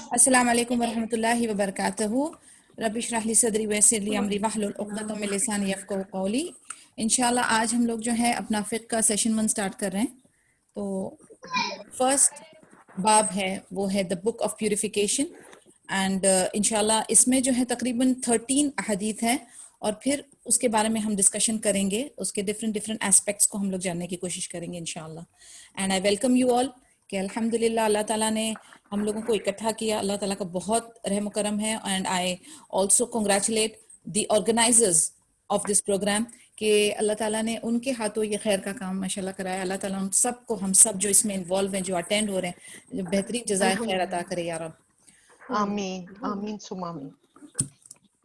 अस्सलाम वालेकुम वरहमतुल्लाहि वबरकातुहू। रब्बि इश्रह ली सदरी वयस्सिर ली अमरी वहलुल उक़दतम मिन लिसानी यफ़क़हू क़ौली। इंशाल्लाह आज हम लोग जो है अपना फ़िक़्ह का सेशन 1 स्टार्ट कर रहे हैं। तो फर्स्ट बाब है वो है the book of purification and इंशाल्लाह इसमें जो है तकरीबन 13 अहदीथ है और फिर उसके बारे में हम डिस्कशन करेंगे, उसके डिफरेंट डिफरेंट एस्पेक्ट्स को हम लोग जानने की कोशिश करेंगे इंशाल्लाह। And I welcome you all कि अल्हम्दुलिल्लाह अल्लाह ताला ने हम लोगों को इकट्ठा किया। अल्लाह ताला का बहुत रहम करम है। And I also congratulate the organisers of this programme कि अल्लाह ताला ने उनके हाथों ये खैर का काम माशाल्लाह कराया। अल्लाह ताला उन सबको, हम सब जो इसमें इन्वॉल्व हैं, जो अटेंड हो रहे हैं, जो बेहतरीन जज़ाए खैर अता करे या रब। आमीन आमीन सुमा आमीन।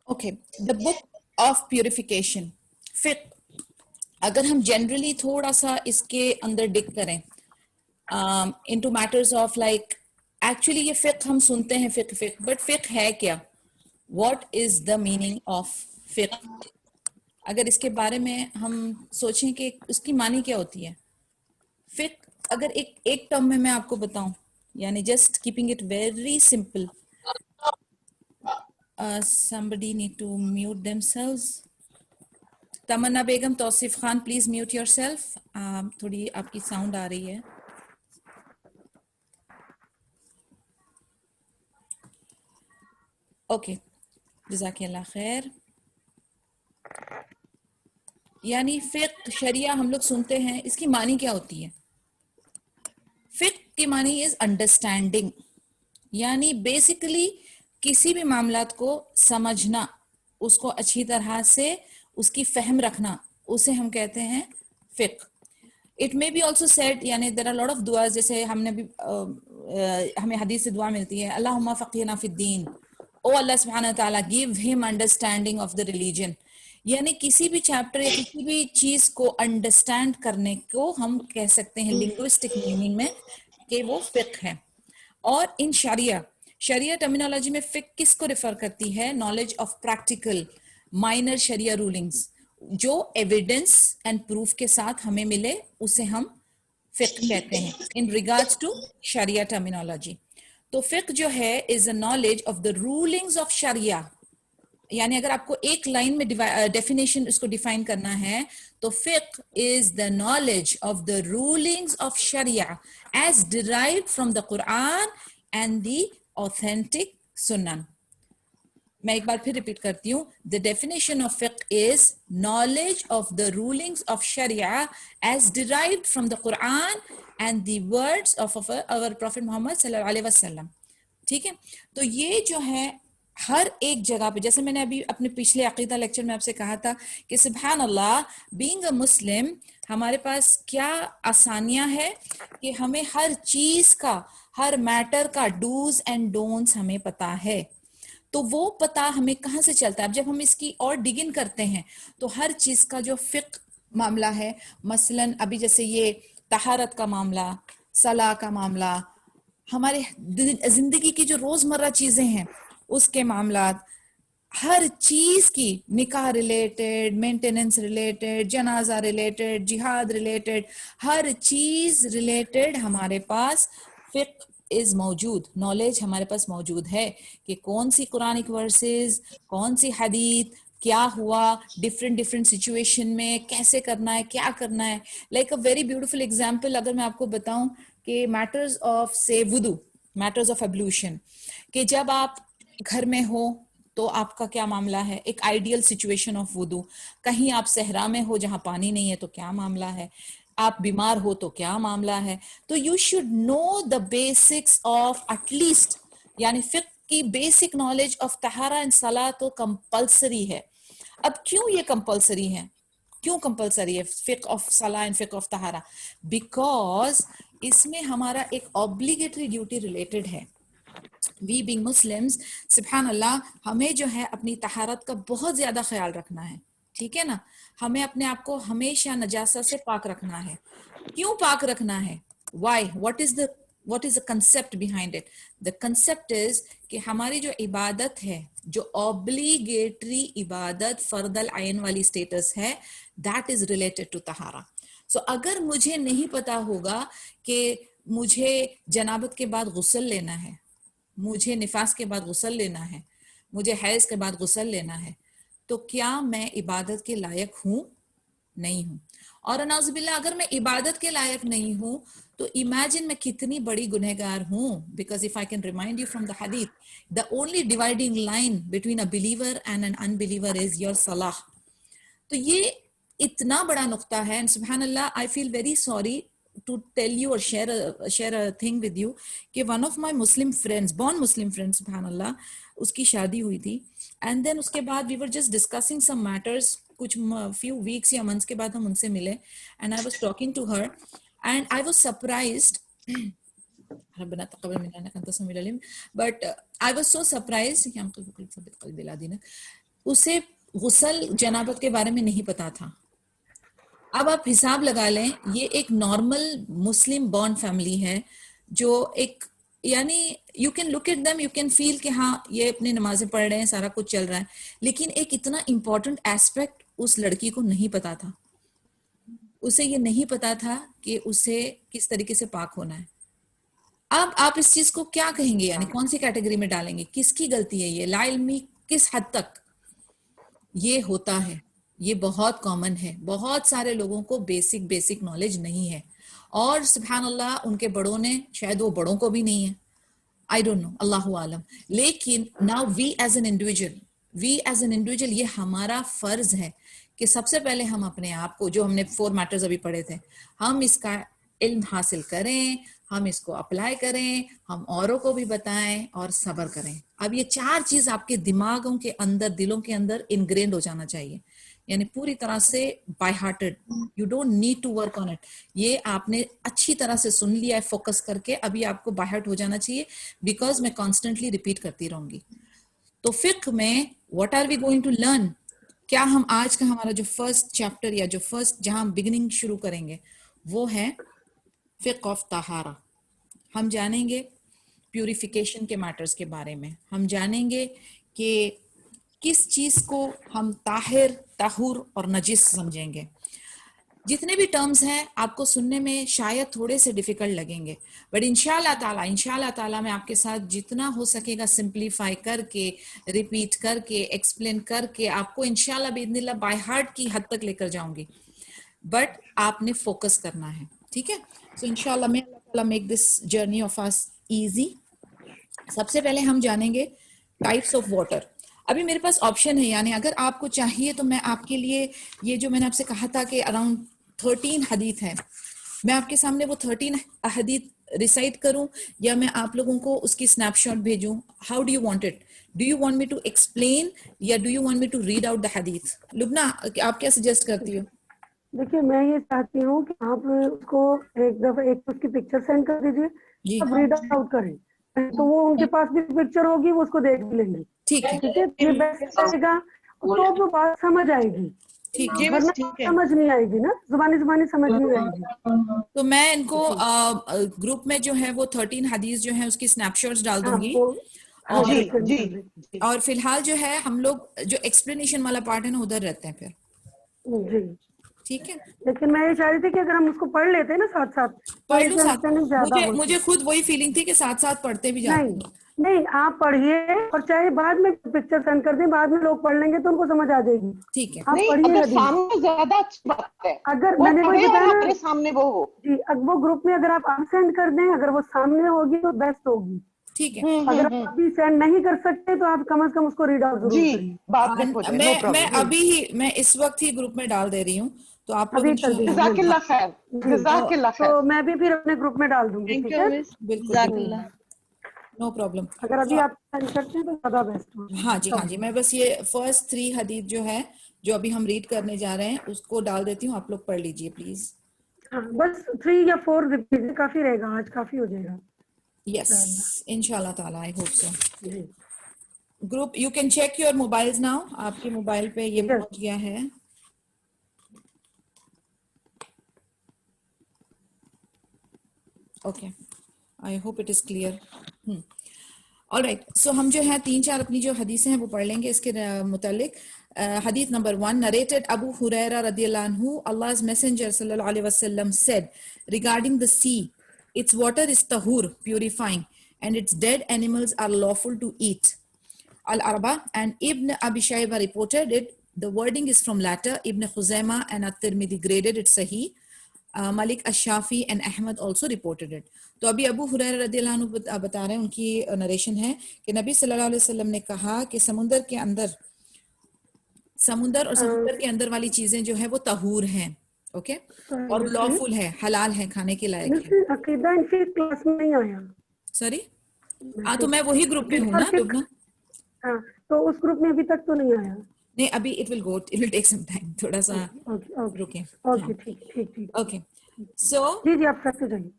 Okay, the book of purification फिक्ह। अगर हम जनरली थोड़ा सा इसके अंदर डिग करें into matters of like actually ये फिक्ह हम सुनते हैं फिक्ह फिक्ह, बट फिक्ह है क्या? What is the meaning of फिक्ह? अगर इसके बारे में हम सोचें कि उसकी मानी क्या होती है फिक्ह, अगर एक टर्म में मैं आपको बताऊं, यानी just keeping it very simple. somebody need to mute themselves. Tamanna Begum, Tauseef Khan, please mute yourself. थोड़ी आपकी साउंड आ रही है। ओके, जज़ाकल्लाह खैर। यानी फिक्ह शरिया हम लोग सुनते हैं, इसकी मानी क्या होती है? फिक्ह की मानी इज अंडरस्टैंडिंग, यानी बेसिकली किसी भी मामलात को समझना, उसको अच्छी तरह से उसकी फहम रखना, उसे हम कहते हैं फिक्ह। It may be also said, यानी देयर आर लॉट ऑफ दुआज, जैसे हमने भी हमें हदीस से दुआ मिलती है, अल्लाहुम्मा फ़क़िहना फ़िद्दीन, ओ अल्लाह सुब्हानहू व तआला give him understanding of the religion. यानी किसी भी चैप्टर या किसी भी चीज को अंडरस्टैंड करने को हम कह सकते हैं लिंग्विस्टिक मीनिंग में कि वो फिक्ह है। और इन शरिया टर्मिनोलॉजी में फिक्ह किसको रेफर करती है? नॉलेज ऑफ प्रैक्टिकल माइनर शरिया रूलिंग्स, जो एविडेंस एंड प्रूफ के साथ हमें मिले उसे हम फिक्ह कहते हैं इन रिगार्ड्स टू शरिया टर्मिनोलॉजी। तो फिक्ह जो है is a knowledge of the rulings of शरिया। यानी अगर आपको एक लाइन में डेफिनेशन इसको डिफाइन करना है तो फिक्ह is the knowledge of the rulings of शरिया as derived from the Quran and the authentic सुन्नन। मैं एक बार फिर रिपीट करती हूँ, द डेफिनेशन ऑफ फिक्ह is knowledge of the rulings of शरिया as derived from the Quran and the words of our prophet Muhammad सल्लल्लाहु अलैहि वसल्लम। ठीक है, तो ये जो है हर एक जगह पे, जैसे मैंने अभी अपने पिछले अकीदा लेक्चर में आपसे कहा था कि सुभान अल्लाह, बीइंग अ मुस्लिम हमारे पास क्या आसानियां है कि हमें हर चीज का, हर मैटर का डूज एंड डोंट्स हमें पता है। तो वो पता हमें कहाँ से चलता है? अब जब हम इसकी और डिगिन करते हैं तो हर चीज का जो फिक्ह मामला है, मसलन अभी जैसे ये तहारत का मामला, सलाह का मामला, हमारे जिंदगी की जो रोजमर्रा चीजें हैं उसके मामलात, हर चीज की, निकाह रिलेटेड, मेंटेनेंस रिलेटेड, जनाजा रिलेटेड, जिहाद रिलेटेड, हर चीज रिलेटेड हमारे पास फिक्ह इज मौजूद, नॉलेज हमारे पास मौजूद है कि कौन सी कुरानिक वर्सेस, कौन सी हदीत, क्या हुआ डिफरेंट डिफरेंट सिचुएशन में, कैसे करना है, क्या करना है। Like a very beautiful example अगर मैं आपको बताऊं कि मैटर्स ऑफ से वुदू, मैटर्स ऑफ एब्लूशन, कि जब आप घर में हो तो आपका क्या मामला है, एक आइडियल सिचुएशन ऑफ वुदू। कहीं आप सहरा में हो जहां पानी नहीं है तो क्या मामला है, आप बीमार हो तो क्या मामला है। तो you should know the basics of at least, यानी फिक्ह की बेसिक नॉलेज ऑफ तहारा एंड सलाह तो कंपल्सरी है। अब क्यों ये कंपल्सरी है? क्यों कंपल्सरी है फिक्ह ऑफ सलाह एंड फिक्ह ऑफ तहारा? बिकॉज इसमें हमारा एक ऑब्लिगेटरी ड्यूटी रिलेटेड है। वी बीइंग मुस्लिम्स, सुभान अल्लाह, हमें जो है अपनी तहारत का बहुत ज्यादा ख्याल रखना है। ठीक है ना, हमें अपने आप को हमेशा नजासा से पाक रखना है। क्यों पाक रखना है? Y? what is the concept behind it? The concept is कि हमारी जो इबादत है, जो ऑब्लिगेटरी इबादत फर्दल आयन वाली स्टेटस है, that is related to तहारा। So अगर मुझे नहीं पता होगा कि मुझे जनाबत के बाद गुस्ल लेना है, मुझे निफास के बाद गुस्ल लेना है, मुझे हैज के बाद गुस्ल लेना है, तो क्या मैं इबादत के लायक हूं? नहीं हूं। और नाउज़ुबिल्लाह अगर मैं इबादत के लायक नहीं हूं तो इमेजिन मैं कितनी बड़ी गुनहगार हूं। Because if I can remind you from the हदीथ, the only dividing line between a believer and an unbeliever is your सलाह। तो ये इतना बड़ा नुक्ता है। एंड सुभान अल्लाह, I feel very sorry to tell you और share a thing with you कि one of my Muslim friends, born Muslim friends, सुभान अल्लाह, उसकी शादी हुई थी। एंड देन उसके बाद we were just discussing some matters, कुछ फ्यू वीक्स या मंथ्स के बाद हम उनसे मिले and I was talking to her and I was surprised, रब्बना तक़ब्बल मिन्ना इन्नका अंतस समीउल अलीम, but I was so surprised कि हम क़ल्बि ला दीना, उसे गुस्ल जनाबत के बारे में नहीं पता था। अब आप हिसाब लगा लें, ये एक नॉर्मल मुस्लिम बॉर्न फैमिली है जो एक, यानी you can look at them, you can feel कि हाँ ये अपनी नमाजें पढ़ रहे हैं, सारा कुछ चल रहा है, लेकिन एक इतना इंपॉर्टेंट एस्पेक्ट उस लड़की को नहीं पता था। उसे ये नहीं पता था कि उसे किस तरीके से पाक होना है। अब आप इस चीज को क्या कहेंगे, यानी कौन सी कैटेगरी में डालेंगे? किसकी गलती है ये? ला इल्मी किस हद तक ये होता है? ये बहुत कॉमन है, बहुत सारे लोगों को बेसिक नॉलेज नहीं है, और सुभान अल्लाह उनके बड़ों ने, शायद वो बड़ों को भी नहीं है, आई डोंट नो, अल्लाहु आलम। लेकिन now we as an individual ये हमारा फर्ज है कि सबसे पहले हम अपने आप को, जो हमने 4 मैटर्स अभी पढ़े थे, हम इसका इल्म हासिल करें, हम इसको अप्लाई करें, हम औरों को भी बताएं और सब्र करें। अब ये 4 चीज आपके दिमागों के अंदर, दिलों के अंदर इनग्रेन्ड हो जाना चाहिए, यानी पूरी तरह से by hearted, you don't need to work on it. ये आपने अच्छी तरह से सुन लिया है फोकस करके, अभी आपको बाय हार्ट हो जाना चाहिए, बिकॉज मैं कॉन्स्टेंटली रिपीट करती रहूंगी। तो फिक्र में what are we going to learn, क्या हम आज का हमारा जो फर्स्ट चैप्टर या जो फर्स्ट जहां हम बिगिनिंग शुरू करेंगे वो है फिक्र ऑफ तहारा। हम जानेंगे प्यूरिफिकेशन के मैटर्स के बारे में, हम जानेंगे कि किस चीज को हम ताहिर, ताहुर और नजिस समझेंगे। जितने भी टर्म्स हैं आपको सुनने में शायद थोड़े से डिफिकल्ट लगेंगे, बट इंशाल्लाह ताला मैं आपके साथ जितना हो सकेगा सिंप्लीफाई करके, रिपीट करके, एक्सप्लेन करके आपको इंशाल्लाह बिइज़्निल्लाह बाय हार्ट की हद तक लेकर जाऊंगी, बट आपने फोकस करना है, ठीक है? सो इंशाल्लाह मैं अल्लाह ताला make this journey of us easy. सबसे पहले हम जानेंगे टाइप्स ऑफ वाटर। अभी मेरे पास ऑप्शन है, यानी अगर आपको चाहिए तो मैं आपके लिए ये जो मैंने आपसे कहा था कि अराउंड 13 हदीथ है, मैं आपके सामने वो 13 हदीथ रिसाइट करूं या मैं आप लोगों को उसकी स्नैपशॉट भेजूं? How do you want it? Do you want me to explain या do you want me to read out the हदीथ? लुबना, आप क्या सजेस्ट करती हो? देखिए, मैं ये चाहती हूँ कि आप उसको एक दफा एक उसकी पिक्चर सेंड कर दीजिए, जी आप रीड आउट करें, तो वो उनके पास भी पिक्चर होगी, वो उसको देख भी लेंगे। ठीक है, ठीक है, ये बेस्ट रहेगा, तो वो बात समझ आएगी, ठीक है, वरना समझ नहीं आएगी ना, जुबानी समझ नहीं आएगी। तो मैं इनको ग्रुप में जो है वो 13 हदीस जो है उसकी स्नैपशॉट्स डाल दूंगी। हाँ, जी बिल्कुल, जी बिल्कुल। जी और फिलहाल जो है हम लोग जो एक्सप्लेनेशन वाला पार्ट है ना उधर रहते हैं फिर, जी, ठीक है? लेकिन मैं ये चाह रही थी कि अगर हम उसको पढ़ लेते हैं ना साथ साथ, तो पढ़ एक लूं साथ, अंडरस्टैंडिंग ज्यादा मुझे होती। मुझे खुद वही फीलिंग थी कि साथ साथ पढ़ते भी जाते नहीं हैं। नहीं, आप पढ़िए और चाहे बाद में पिक्चर सेंड कर दें, बाद में लोग पढ़ लेंगे तो उनको समझ आ जाएगी। ठीक है, आप नहीं, पढ़िए अगर हदीस, सामने ज्यादा अच्छी बात है, अगर वो मैंने वही पढ़े और बताया ना हमारे सामने वो हो। जी, वो ग्रुप में अगर आप सेंड कर दें, अगर वो सामने होगी तो बेस्ट होगी। ठीक है। अगर आप अभी सेंड नहीं कर सकते तो आप कम से कम उसको रीड आउट जरूर जी, करिए। बात में हो जाए, नो मैं प्रॉब्लम। अभी ही, मैं इस वक्त ही ग्रुप में डाल दे रही हूँ, तो आप लोग अभी कर दीजिए जज़ाकिल्लाह खैर, जी, जज़ाकिल्लाह तो खैर। मैं भी फिर अपने ग्रुप में डाल दूंगी। ठीक है, बिल्कुल बिल्कुल, नो प्रॉब्लम। अगर अभी आप सेंड करते हैं तो ज्यादा बेस्ट हो हाँ जी, हाँ जी, मैं बस ये फर्स्ट 3 हदीस जो है जो अभी हम रीड करने जा रहे हैं उसको डाल देती हूँ, आप लोग पढ़ लीजिए प्लीज। हाँ, बस 3 या 4 रिपीट काफी रहेगा, आज काफी हो जाएगा। यस, इंशाल्लाह ताला, आई होप सो। जी, group, you can check your mobiles now, आपके मोबाइल पे ये Yes. पहुंच गया है। Okay, I hope it is clear. Alright, so हम जो है 3-4 अपनी जो हदीसें हैं वो पढ़ लेंगे इसके मुतालिक। हदीस नंबर 1, नरेटेड अबू हुरैरा रदियल्लाहु अन्हु, Allah's messenger sallallahu alaihi wasallam said regarding the sea, its water is tahur, purifying, and its dead animals are lawful to eat. Al-Arba and Ibn Abi Shayba reported it. The wording is from latter. Ibn Khuzaimah and At-Tirmidhi graded it Sahih. Malik Ash-Shafi and Ahmad also reported it. तो अभी अबू हुरैरा रदियल्लाहु अन्हु बता रहे हैं, उनकी narration है कि नबी सल्लल्लाहु अलैहि वसल्लम ने कहा कि समुंदर और समुंदर के अंदर वाली चीजें जो है वो तहूर हैं, ओके, और लॉफुल है, हलाल है, खाने के लायक है. अकीदा इनकी क्लास में नहीं आया. सॉरी, तो मैं वही ग्रुप में हूँ ना लुबना. हाँ, तो उस ग्रुप में अभी तक तो नहीं आया. नहीं, अभी it will take some time, थोड़ा सा रुके. ओके, ठीक. ओके, सो जी आप करते जाइए.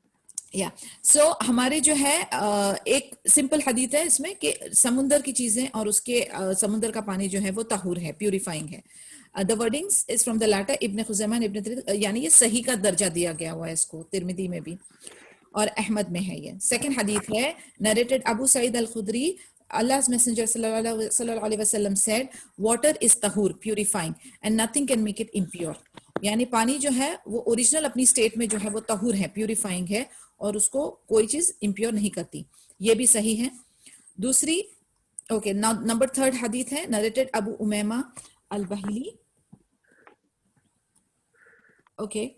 या सो हमारे जो है एक सिंपल हदीत है इसमें कि समुंदर की चीजें और उसके समुंदर का पानी जो है वो तहूर है, प्यूरिफाइंग है. The wordings is from the latter Ibn Khuzaymah Ibn Tirmidhi, यानी ये सही का दर्जा दिया गया हुआ है इसको, तिरमिज़ी में भी और अहमद में है. ये सेकंड हदीत है, narrated Abu Saeed Al खुदरी, Allah's messenger sallallahu alaihi wasallam said, water is tahur, purifying, and nothing can make it impure. यानी पानी जो है वो ओरिजिनल अपनी स्टेट में जो है वो तहूर है, प्यूरिफाइंग है, और उसको कोई चीज इम्प्योर नहीं करती. ये भी सही है. दूसरी, ओके, नंबर थर्ड हदीथ है, narrated Abu Umamah al Bahili. Okay,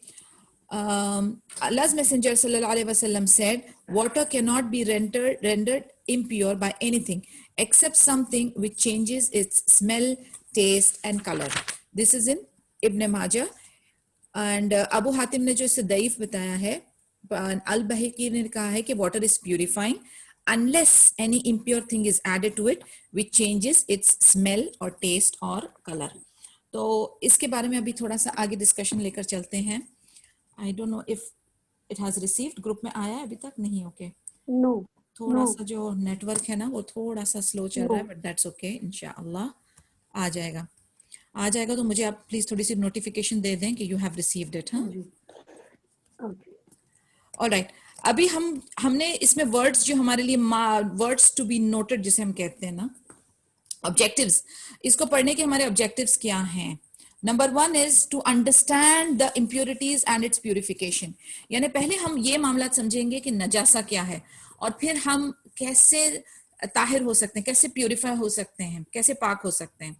Allah's messenger sallallahu alaihi wasallam said, water cannot be rendered impure by anything except something which changes its smell, taste and color. This is in Ibn Majah. And Abu Hatim ने जो इसे दईफ बताया है, अल बहकी ने कहा है कि water is purifying unless any impure thing is added to it which changes its smell or taste or color. तो इसके बारे में अभी थोड़ा सा आगे डिस्कशन लेकर चलते हैं. I don't know if it has received. Group में आया है अभी तक नहीं? ओके, नो, थोड़ा सा जो नेटवर्क है ना वो थोड़ा सा स्लो चल रहा है, बट दैट्स ओके, इंशाअल्लाह आ जाएगा. तो मुझे आप प्लीज थोड़ी सी नोटिफिकेशन दे दें कि यू हैव रिसीव्ड इट. हाँ, ऑलराइट. अभी हमने इसमें वर्ड्स जो हमारे लिए वर्ड्स टू बी नोटेड जिसे हम कहते हैं ना, ऑब्जेक्टिव्स, इसको पढ़ने के हमारे ऑब्जेक्टिव्स क्या हैं? Number 1 is to understand the impurities and its purification. यानी पहले हम ये मामला समझेंगे कि नजासा क्या है, और फिर हम कैसे ताहिर हो सकते हैं, कैसे प्यूरिफाई हो सकते हैं, कैसे पाक हो सकते हैं.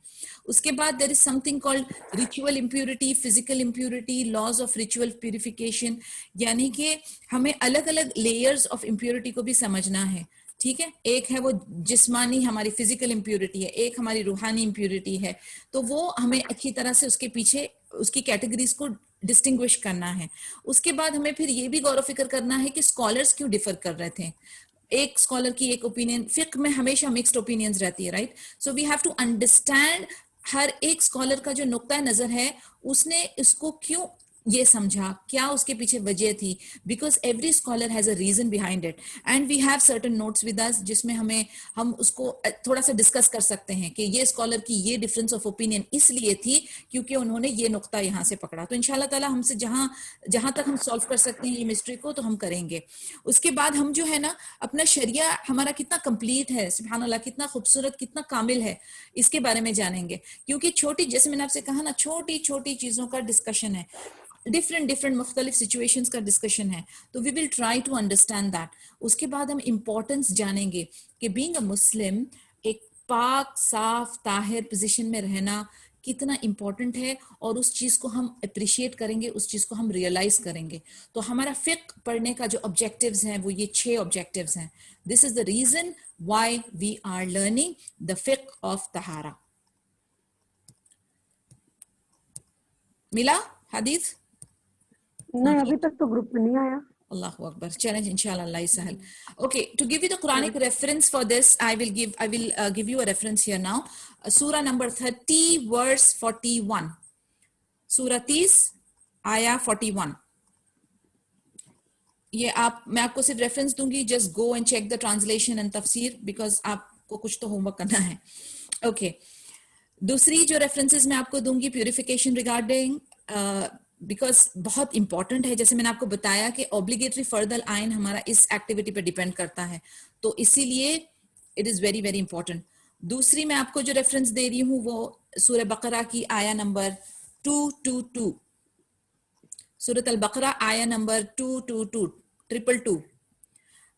उसके बाद there is something called ritual impurity, physical impurity, laws of ritual purification. यानी कि हमें अलग अलग लेयर्स ऑफ इम्प्योरिटी को भी समझना है. ठीक है, एक है वो जिस्मानी हमारी फिजिकल इम्प्योरिटी है, एक हमारी रूहानी इम्प्योरिटी है. तो वो हमें अच्छी तरह से उसके पीछे उसकी कैटेगरीज को डिस्टिंग्विश करना है. उसके बाद हमें फिर ये भी गौर फिक्र करना है कि स्कॉलर्स क्यों डिफर कर रहे थे. एक स्कॉलर की एक ओपिनियन, फिक्र में हमेशा मिक्स्ड ओपिनियंस रहती है, right. So we have to understand हर एक स्कॉलर का जो नुक्ता नजर है, उसने इसको क्यों ये समझा, क्या उसके पीछे वजह थी, because every scholar has a reason behind it, and we have certain notes with us जिसमें हम उसको थोड़ा सा डिस्कस कर सकते हैं कि ये स्कॉलर की ये डिफरेंस ऑफ ओपिनियन इसलिए थी क्योंकि उन्होंने ये नुक्ता यहाँ से पकड़ा. तो इंशाल्लाह ताला हमसे जहां तक हम सॉल्व कर सकते हैं ये मिस्ट्री को, तो हम करेंगे. उसके बाद हम जो है ना, अपना शरिया हमारा कितना कंप्लीट है, सुभान अल्लाह, कितना खूबसूरत, कितना कामिल है, इसके बारे में जानेंगे. क्योंकि जैसे मैंने आपसे कहा ना, छोटी छोटी चीजों का डिस्कशन है, डिफरेंट मुख्तलिफ सिचुएशंस का डिस्कशन है. तो we will try to understand that. उसके बाद हम इम्पोर्टेंस जानेंगे कि बीइंग अ मुस्लिम, एक पाक साफ ताहिर पोजीशन में रहना कितना इम्पोर्टेंट है, और उस चीज को हम अप्रिशिएट करेंगे, उस चीज को हम रियलाइज करेंगे. तो हमारा फिक्र पढ़ने का जो ऑब्जेक्टिव्स हैं वो ये 6 ऑब्जेक्टिव्स हैं. This is the reason why we are learning the फिक्र ऑफ तहारा. मिला हदीस? नहीं, अभी तक तो ग्रुप में नहीं आया. Allahu Akbar. Challenge, inshallah, Allah is sahal. Okay, to give you the Quranic reference for this, I will give you a reference here now. Surah number 30, verse 41. Surah 30, ayah 41. ये मैं आपको सिर्फ रेफरेंस दूंगी. Just go and check the translation and tafsir because आपको कुछ तो homework करना है. Okay. दूसरी जो रेफरेंसेस मैं आपको दूंगी, प्यूरिफिकेशन रिगार्डिंग, बिकॉज बहुत इंपॉर्टेंट है. जैसे मैंने आपको बताया कि ऑब्लिगेटरी फर्दल आइन हमारा इस एक्टिविटी पे डिपेंड करता है, तो इसीलिए it is very very important. दूसरी मैं आपको जो रेफरेंस दे रही हूँ वो सूरह बकरा की आया नंबर 222, सूरत अल बकरा आया नंबर 222.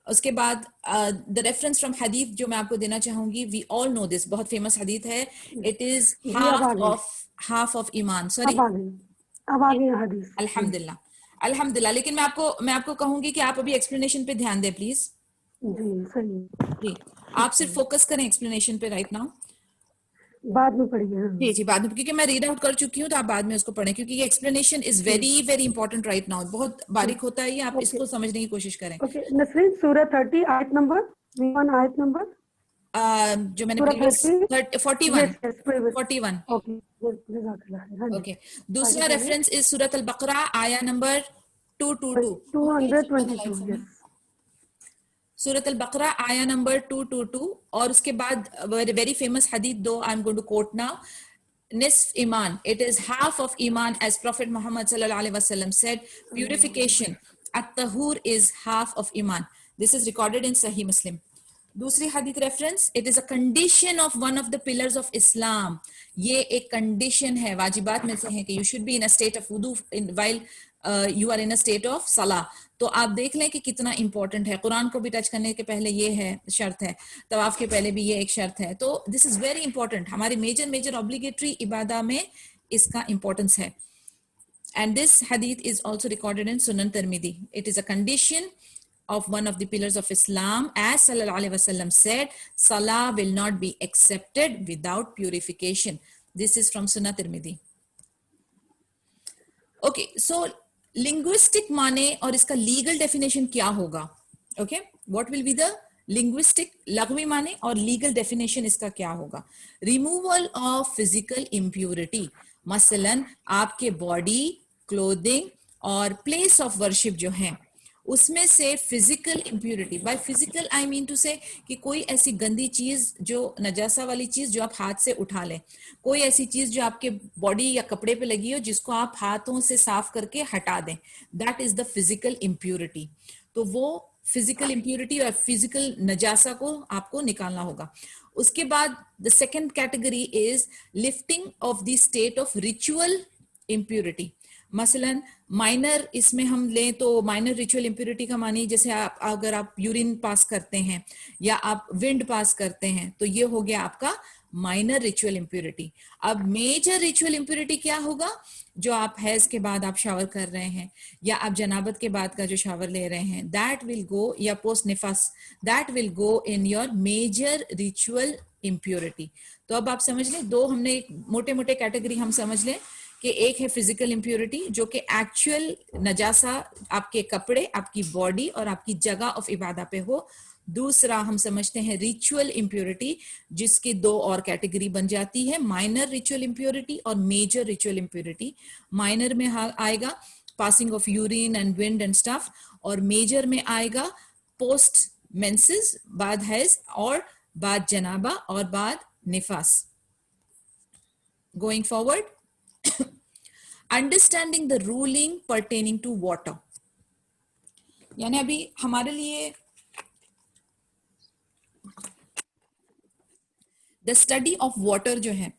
उसके बाद द रेफरेंस फ्रॉम हदीथ जो मैं आपको देना चाहूंगी, वी ऑल नो दिस, बहुत फेमस हदीथ है, इट इज जी अब आ गई, हाफ ऑफ ईमान, सॉरी अब आ गई, अब आ गई हदीस जी। अल्हम्दुलिल्लाह, अल्हम्दुलिल्लाह। लेकिन मैं आपको कहूंगी कि आप अभी एक्सप्लेनेशन पे ध्यान दें प्लीज। जी सही, जी, आप सिर्फ फोकस करें एक्सप्लेनेशन पे राइट नाउ। बाद में पढ़िए। हाँ जी जी, बाद में, क्योंकि मैं रीड आउट कर चुकी हूँ, तो आप बाद में उसको पढ़ें, क्योंकि ये explanation is very very important right now, बहुत बारीक होता है ये, आप ओके इसको समझने की कोशिश करें। ओके नसरीन, सूरह 30 आयत नंबर, वन आयत नंबर, जो मैंने सूरह previous 30, 41 yes yes previous, 41, okay जज़ाकल्लाह। हाँ जी, ओके। आगे दूसरा बोलिए। रेफरेंस इज सूरत अल बकरा आया नंबर 222, 222, यस। सूरत अल बकरा आया नंबर 222, और उसके बाद वेरी फेमस हदीथ though I am going to quote now, nisf iman, it is half of iman, as Prophet Muhammad sallallahu alaihi wasallam said, purification at tahur is half of iman. This is recorded in Sahih Muslim. दूसरी hadith reference, it is a condition of one of the pillars of Islam. ये एक condition है, वाजिबात में से है कि you should be in a state of wudu while you are in a state of salah. तो आप देख लें कि कितना इंपॉर्टेंट है। कुरान को भी टच करने के पहले ये है शर्त है, तवाफ के पहले भी ये एक शर्त है। तो दिस इज वेरी इंपॉर्टेंट, हमारे मेजर ऑब्लिगेटरी इबादा में इसका इंपॉर्टेंस है। And this hadith is also recorded in Sunan Tirmidhi. It is a condition of one of the pillars of Islam, as Sallallahu Alaihi Wasallam said, Salah will not be accepted without purification. This is from Sunan Tirmidhi. Okay, so linguistic माने और इसका legal definition क्या होगा? Okay, what will be the linguistic लघवी माने और legal definition इसका क्या होगा? Removal of physical impurity, मसलन आपके body, clothing और place of worship जो हैं उसमें से physical impurity, by physical I mean to say कि कोई ऐसी गंदी चीज जो नजासा वाली चीज जो आप हाथ से उठा लें, कोई ऐसी चीज जो आपके बॉडी या कपड़े पे लगी हो जिसको आप हाथों से साफ करके हटा दें, that is the physical impurity. तो वो फिजिकल इम्प्यूरिटी और फिजिकल नजासा को आपको निकालना होगा। उसके बाद the second category is lifting of the state of ritual impurity. मसलन माइनर इसमें हम लें तो माइनर रिचुअल इम्प्यूरिटी का मानी जैसे अगर आप यूरिन पास करते हैं या आप विंड पास करते हैं तो ये हो गया आपका माइनर रिचुअल इम्प्यूरिटी। अब मेजर रिचुअल इम्प्यूरिटी क्या होगा? जो आप हैज के बाद आप शावर कर रहे हैं या आप जनाबत के बाद का जो शावर ले रहे हैं, दैट विल गो, या पोस्ट निफास, that will go in your major ritual impurity. तो अब आप समझ लें, दो हमने मोटे मोटे कैटेगरी हम समझ लें कि एक है फिजिकल इम्प्यूरिटी जो कि एक्चुअल नजासा आपके कपड़े, आपकी बॉडी और आपकी जगह ऑफ इबादा पे हो। दूसरा हम समझते हैं रिचुअल इम्प्यूरिटी, जिसकी दो और कैटेगरी बन जाती है, माइनर रिचुअल इम्प्यूरिटी और मेजर रिचुअल इम्प्यूरिटी। माइनर में आएगा passing of urine and wind and stuff, और मेजर में आएगा पोस्ट मेंसेस, बाद हैज और बाद जनाबा और बाद निफास। Going forward, understanding the ruling pertaining to water, यानी अभी हमारे लिए द स्टडी ऑफ वाटर जो है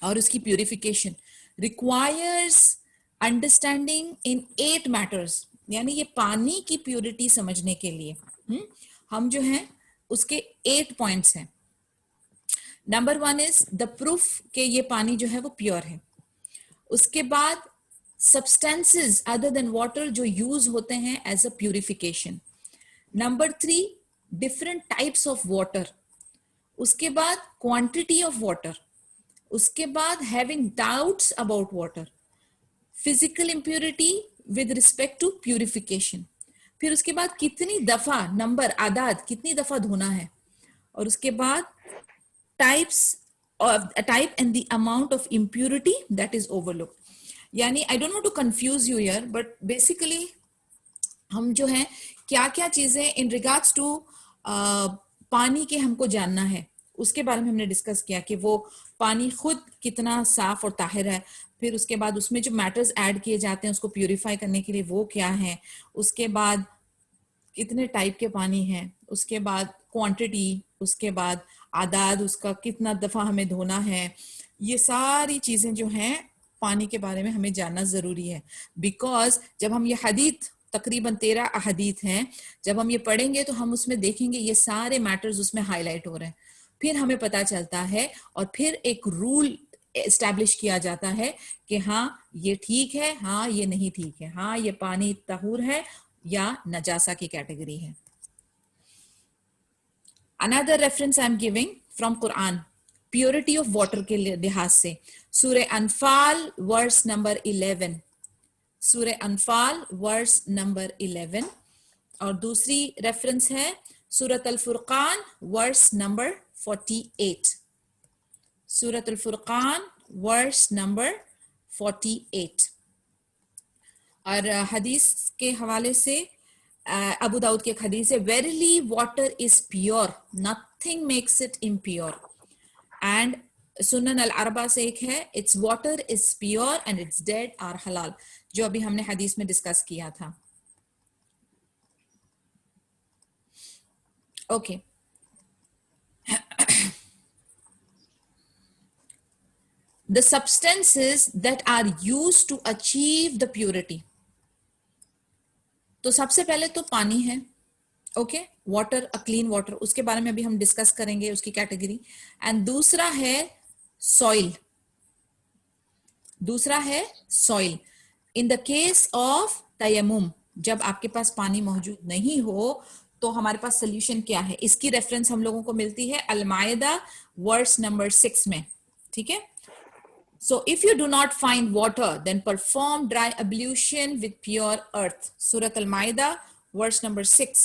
और उसकी purification requires understanding in 8 matters. यानी ये पानी की प्यूरिटी समझने के लिए हम जो है उसके 8 पॉइंट्स हैं। नंबर 1 इज द प्रूफ के ये पानी जो है वो प्योर है। उसके बाद सब्सटेंसेस अदर देन वाटर जो यूज होते हैं as a purification. Number 3 different types of water. उसके बाद क्वांटिटी ऑफ वाटर। उसके बाद having doubts about water. Physical impurity with respect to purification. फिर उसके बाद कितनी दफा, नंबर आदाद, कितनी दफा धोना है। और उसके बाद types type and the amount of impurity that is overlooked. यानी I don't want to confuse you here, but basically हम जो है क्या क्या चीजें in regards to पानी के हमको जानना है उसके बारे में हमने डिस्कस किया कि वो पानी खुद कितना साफ और ताहिर है। फिर उसके बाद उसमें जो मैटर्स ऐड किए जाते हैं उसको प्यूरिफाई करने के लिए वो क्या है। उसके बाद कितने टाइप के पानी हैं। उसके बाद क्वांटिटी। उसके बाद आदाद, उसका कितना दफा हमें धोना है। ये सारी चीजें जो हैं पानी के बारे में हमें जानना जरूरी है, बिकॉज जब हम ये हदीथ तकरीबन 13 अहदीथ हैं। जब हम ये पढ़ेंगे तो हम उसमें देखेंगे ये सारे मैटर्स उसमें हाईलाइट हो रहे हैं। फिर हमें पता चलता है और फिर एक रूल एस्टैब्लिश किया जाता है कि हाँ ये ठीक है, हाँ ये नहीं ठीक है, हाँ ये पानी तहूर है या नजासा की कैटेगरी है। Another reference I'm giving from Quran, purity of water के लिहाज से, सूरह अनफाल वर्स नंबर 11, सूरह अनफाल वर्स नंबर 11, और दूसरी रेफरेंस है सूरत अल फुरकान वर्स नंबर 48, सूरत अल फुरकान वर्स नंबर 48। और हदीस के हवाले से अबू दाऊद के एक हदीस है, verily water is pure, nothing makes it impure. And सुनन अल अरबा से एक है, its water is pure and its dead are हलाल, जो अभी हमने हदीस में डिस्कस किया था। Okay the substances that are used to achieve the purity, तो सबसे पहले तो पानी है, okay, water, a clean water, उसके बारे में अभी हम डिस्कस करेंगे उसकी कैटेगरी। एंड दूसरा है सॉइल, दूसरा है soil. In the case of तयम्मुम, जब आपके पास पानी मौजूद नहीं हो तो हमारे पास सोल्यूशन क्या है, इसकी रेफरेंस हम लोगों को मिलती है अल-माइदा वर्स नंबर 6 में, ठीक है। So if you do not find water, then perform dry ablution with pure earth. Surah Al-Ma'idah, verse number 6.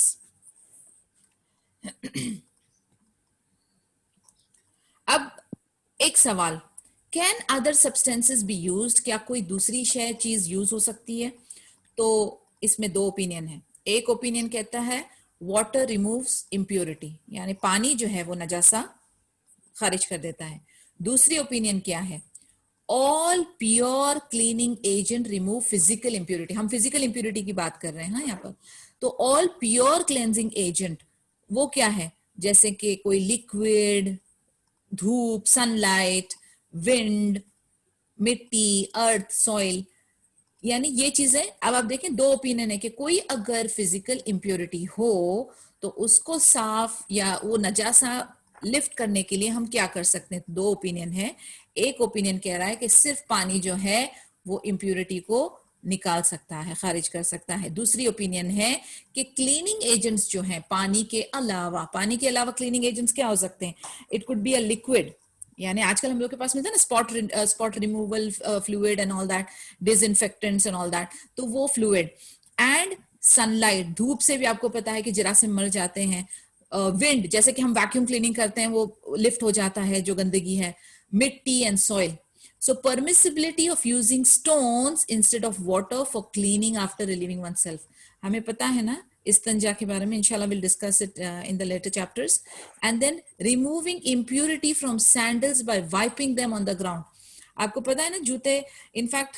अब एक सवाल, can other substances be used? क्या कोई दूसरी शय चीज यूज हो सकती है? तो इसमें दो ओपिनियन है। एक ओपिनियन कहता है वाटर रिमूव्स इम्प्योरिटी, यानी पानी जो है वो नजासा खारिज कर देता है। दूसरी ओपिनियन क्या है, all pure cleaning agent remove physical impurity. हम फिजिकल इंप्योरिटी की बात कर रहे हैं यहाँ पर। तो ऑल प्योर क्लेंजिंग एजेंट वो क्या है, जैसे कि कोई लिक्विड, धूप, सनलाइट, विंड, मिट्टी, अर्थ, सॉइल, यानी ये चीजें। अब आप देखें दो ओपिनियन है कि कोई अगर फिजिकल इंप्योरिटी हो तो उसको साफ या वो नजासा लिफ्ट करने के लिए हम क्या कर सकते हैं। दो ओपिनियन है। एक ओपिनियन कह रहा है कि सिर्फ पानी जो है वो इम्प्योरिटी को निकाल सकता है, खारिज कर सकता है। दूसरी ओपिनियन है कि क्लीनिंग एजेंट्स जो हैं पानी के अलावा क्लीनिंग एजेंट्स क्या हो सकते हैं, it could be a liquid, यानी आजकल हम लोग के पास मिलता है ना spot removal fluid and all that, disinfectants and all that, तो वो फ्लूइड। एंड सनलाइट, धूप से भी आपको पता है कि जरासीम मर जाते हैं। विंड, जैसे कि हम वैक्यूम क्लीनिंग करते हैं वो लिफ्ट हो जाता है जो गंदगी है। मिट्टी and soil. So permissibility of using stones instead of water for cleaning after relieving oneself. हमें पता है ना इस्तंजा के बारे में, इंशाल्लाह we'll discuss it in the later chapters. And then removing impurity from sandals by wiping them on the ground. आपको पता है ना जूते, इनफैक्ट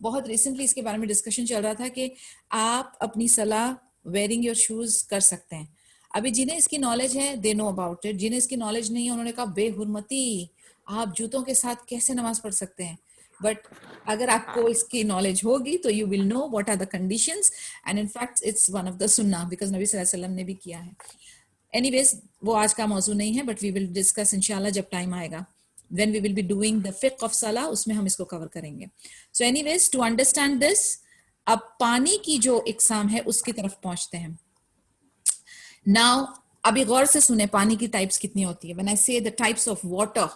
बहुत रिसेंटली इसके बारे में डिस्कशन चल रहा था कि आप अपनी सलाह वेयरिंग योर शूज कर सकते हैं। अभी जिन्हें इसकी नॉलेज है दे नो अबाउट इट, जिन्हें इसकी नॉलेज नहीं है उन्होंने कहा बेहुरमती आप जूतों के साथ कैसे नमाज पढ़ सकते हैं। बट अगर आपको इसकी नॉलेज होगी तो you will know what are the conditions, and in fact it's one of the सुन्ना, बिकॉज नबी सल्लल्लाहु अलैहि वसल्लम ने भी किया है। एनीवेज वो आज का मौजू नहीं है, बट वी विल डिस्कस इंशाल्लाह जब टाइम आएगा, when we will be doing the फिक्ह ऑफ सलाह, उसमें हम इसको कवर करेंगे। So anyways to understand this, अब पानी की जो इकसाम है उसकी तरफ पहुंचते हैं। नाउ अभी गौर से सुने पानी की टाइप्स कितनी होती है। व्हेन आई से द टाइप्स ऑफ वाटर,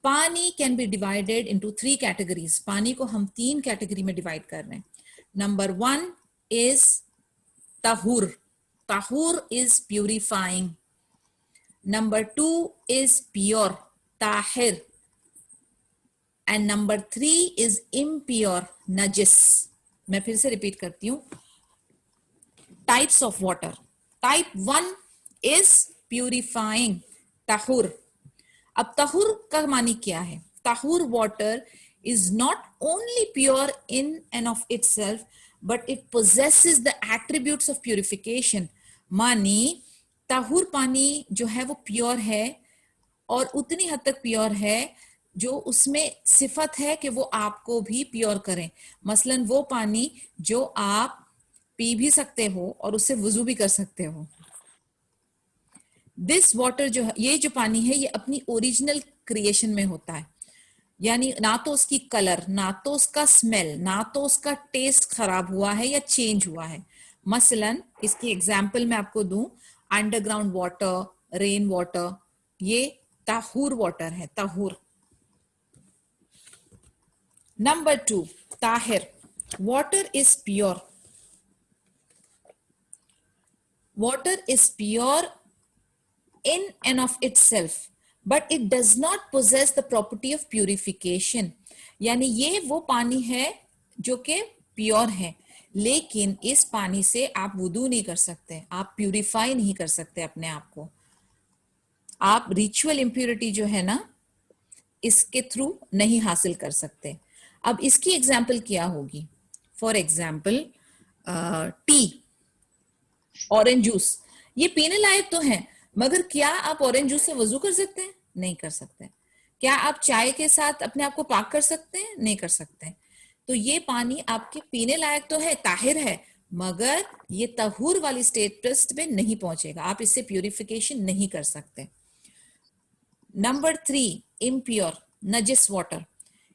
पानी can be divided into 3 categories. पानी को हम 3 कैटेगरी में डिवाइड कर रहे हैं। नंबर 1 इज ताहुर, ताहुर is purifying. Number 2 is pure, ताहिर। एंड नंबर 3 इज इम्प्योर, नजिस। मैं फिर से रिपीट करती हूं, types of water. Type 1 is purifying, ताहुर। अब ताहुर का मानी क्या है? ताहुर water is not only pure in and of itself, but it possesses the attributes of purification. मानी ताहुर पानी जो है वो प्योर है, और उतनी हद तक प्योर है जो उसमें सिफत है कि वो आपको भी प्योर करें। मसलन वो पानी जो आप पी भी सकते हो और उससे वुजू भी कर सकते हो। दिस वाटर जो है, ये जो पानी है, ये अपनी ओरिजिनल क्रिएशन में होता है, यानी ना तो उसकी कलर, ना तो उसका स्मेल, ना तो उसका टेस्ट खराब हुआ है या चेंज हुआ है। मसलन इसकी एग्जांपल मैं आपको दूं, अंडरग्राउंड वाटर, रेन वाटर, ये ताहूर वाटर है, ताहूर। नंबर 2, ताहिर। Water is pure. Water is pure in and of itself, but it does not possess the property of purification. यानी ये वो पानी है जो कि प्योर है, लेकिन इस पानी से आप वुदू नहीं कर सकते, आप प्यूरिफाई नहीं कर सकते अपने आप को, आप रिचुअल इम्प्योरिटी जो है ना, इसके थ्रू नहीं हासिल कर सकते। अब इसकी एग्जाम्पल क्या होगी? For example T, orange juice, ये पीने लायक तो है, मगर क्या आप ऑरेंज जूस से वजू कर सकते हैं? नहीं कर सकते। क्या आप चाय के साथ अपने आप को पाक कर सकते हैं? नहीं कर सकते। तो ये पानी आपके पीने लायक तो है, ताहिर है, मगर ये तहूर वाली स्टेटस पे नहीं पहुंचेगा, आप इससे प्यूरिफिकेशन नहीं कर सकते। नंबर 3, इम्प्योर, नजिस वाटर।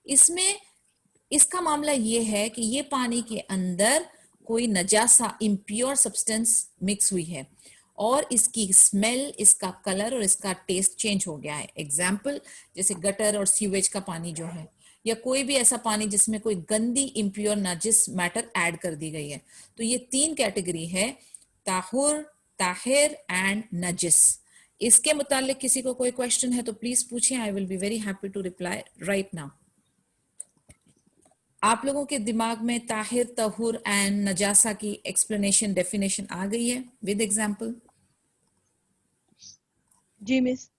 इसमें इसका मामला ये है कि ये पानी के अंदर कोई नजासा, इम्प्योर सब्सटेंस मिक्स हुई है और इसकी स्मेल, इसका कलर और इसका टेस्ट चेंज हो गया है। एग्जाम्पल जैसे गटर और सीवेज का पानी जो है, या कोई भी ऐसा पानी जिसमें कोई गंदी इम्प्योर नजिस मैटर ऐड कर दी गई है। तो ये 3 कैटेगरी है, ताहुर, ताहिर एंड नजिस। इसके मुतालिक किसी को कोई क्वेश्चन है तो प्लीज पूछें, I will be very happy to reply right now. आप लोगों के दिमाग में ताहिर, तहुर एंड नजासा की एक्सप्लेनेशन, डेफिनेशन आ गई है विद एग्जांपल? जी मिस।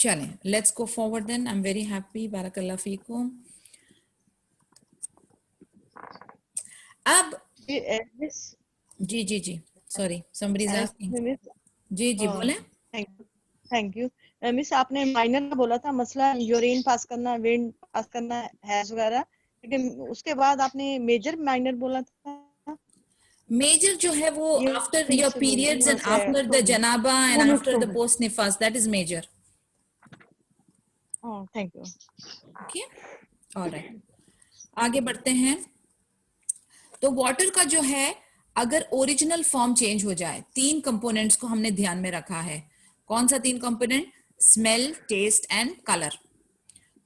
चलें, let's go forward then. I am very happy, बारकल्लाह फीकुम। अब मिस, जी जी जी, sorry, somebody is asking. Miss, जी जी बोले। Thank you miss. आपने माइनर का बोला था मसला, यूरिन पास करना, विंड पास करना, हैज वगैरह, लेकिन उसके बाद आपने मेजर माइनर बोला था। मेजर जो है वो ये after your periods and after the जनाबा एंड आफ्टर द पोस्ट निफास, that is major. Thank you. Okay, alright, आगे बढ़ते हैं। तो वाटर का जो है, अगर ओरिजिनल फॉर्म चेंज हो जाए, 3 कंपोनेंट्स को हमने ध्यान में रखा है। कौन सा 3 component? Smell, taste and colour.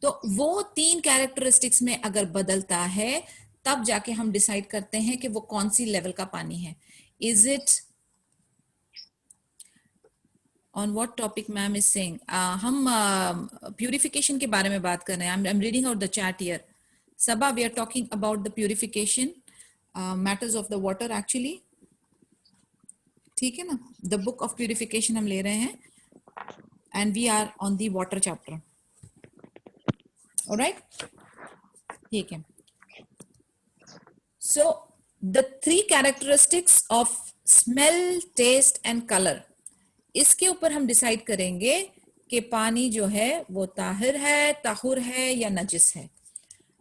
तो वो 3 कैरेक्टरिस्टिक्स में अगर बदलता है, तब जाके हम डिसाइड करते हैं कि वो कौन सी लेवल का पानी है। Is it on what topic ma'am is saying? हम प्यूरिफिकेशन के बारे में बात कर रहे हैं। I am reading out the chat here. Saba, we are talking about the purification matters of the water actually, ठीक है ना? द बुक ऑफ प्यूरिफिकेशन हम ले रहे हैं and we are on the water chapter, alright, ठीक है। So the 3 characteristics of smell, taste and colour, इसके ऊपर हम डिसाइड करेंगे कि पानी जो है वो ताहिर है, ताहुर है या नजिस है।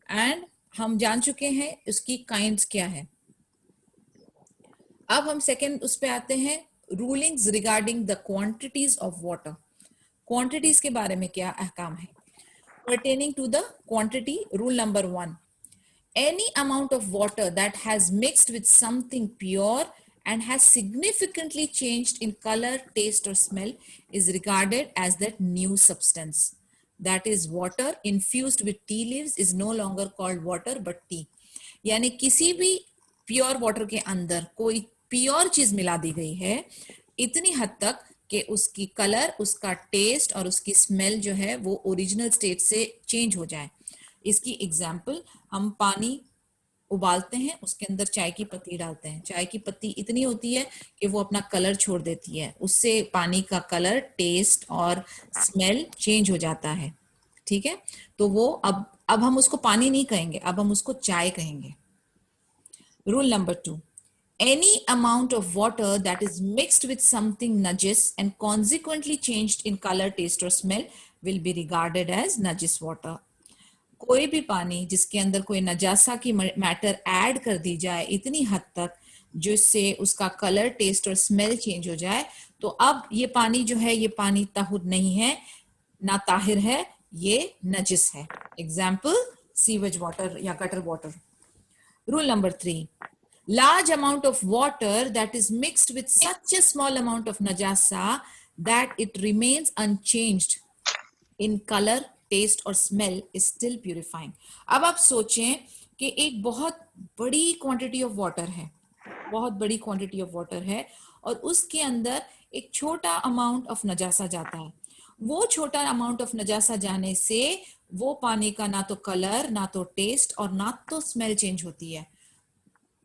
एंड हम जान चुके हैं उसकी काइंड्स क्या है। अब हम सेकंड उस पे आते हैं, rulings regarding the quantities of water. Quantities के बारे में क्या अहकाम है? Pertaining to the quantity, rule number 1, any amount of water that has mixed with something pure and has significantly changed in color, taste or smell is regarded as that new substance. That is, water infused with tea leaves is no longer called water but tea. यानी किसी भी pure water के अंदर कोई pure चीज मिला दी गई है इतनी हद तक कि उसकी कलर, उसका टेस्ट और उसकी स्मेल जो है वो ओरिजिनल स्टेट से चेंज हो जाए। इसकी एग्जाम्पल, हम पानी उबालते हैं, उसके अंदर चाय की पत्ती डालते हैं, चाय की पत्ती इतनी होती है कि वो अपना कलर छोड़ देती है, उससे पानी का कलर, टेस्ट और स्मेल चेंज हो जाता है, ठीक है? तो वो अब हम उसको पानी नहीं कहेंगे, अब हम उसको चाय कहेंगे। Rule number 2, any amount of water that is mixed with something najis and consequently changed in color, taste or smell will be regarded as najis water. कोई भी पानी जिसके अंदर कोई नजासा की मैटर ऐड कर दी जाए इतनी हद तक, जिससे उसका कलर, टेस्ट और स्मेल चेंज हो जाए, तो अब ये पानी जो है ये पानी ताहुर नहीं है, ना ताहिर है, ये नजिस है। एग्जाम्पल सीवेज वाटर या gutter water. Rule number 3. Large amount of water that is mixed with such a small amount of najasa that it remains unchanged in color, taste or smell is still purifying. अब आप सोचें कि एक बहुत बड़ी quantity of water है, बहुत बड़ी क्वांटिटी ऑफ वाटर है, और उसके अंदर एक छोटा अमाउंट ऑफ नजासा जाता है। वो छोटा अमाउंट ऑफ नजासा जाने से वो पानी का ना तो कलर, ना तो टेस्ट और ना तो स्मेल चेंज होती है।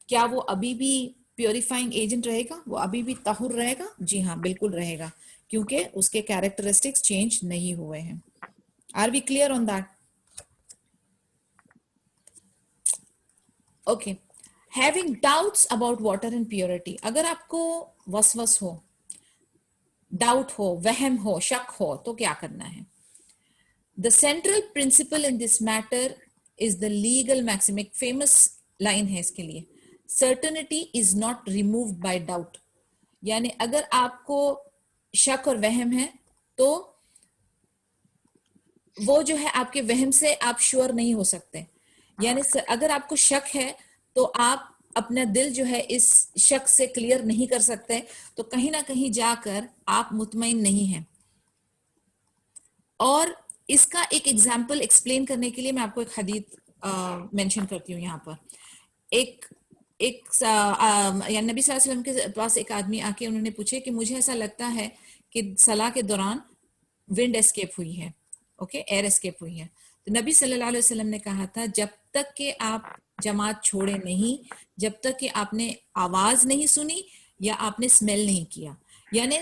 क्या वो अभी भी प्योरीफाइंग एजेंट रहेगा? वो अभी भी ताहुर रहेगा? जी हाँ, बिल्कुल रहेगा, क्योंकि उसके कैरेक्टरिस्टिक्स चेंज नहीं हुए हैं। Are we clear on that? Okay. Having doubts about water and purity, अगर आपको वसवस हो, डाउट हो, वहम हो, शक हो, तो क्या करना है? The central principle in this matter is the legal maxim. एक famous line है इसके लिए, certainty is not removed by doubt. यानी अगर आपको शक और वहम है तो वो जो है आपके वहम से आप श्योर नहीं हो सकते। यानी अगर आपको शक है तो आप अपना दिल जो है इस शक से क्लियर नहीं कर सकते, तो कहीं ना कहीं जाकर आप मुतमईन नहीं हैं। और इसका एक एग्जाम्पल एक्सप्लेन करने के लिए मैं आपको एक हदीस मेंशन करती हूँ यहाँ पर। एक नबी सल्लल्लाहु अलैहि वसल्लम के पास एक आदमी आके उन्होंने पूछे कि मुझे ऐसा लगता है कि सलाह के दौरान विंड एस्केप हुई है, ओके, एयर एस्केप हुई है। तो नबी सल्लल्लाहु अलैहि वसल्लम ने कहा था, जब तक कि आप जमात छोड़े नहीं, जब तक कि आपने आवाज नहीं सुनी या आपने स्मेल नहीं किया, यानी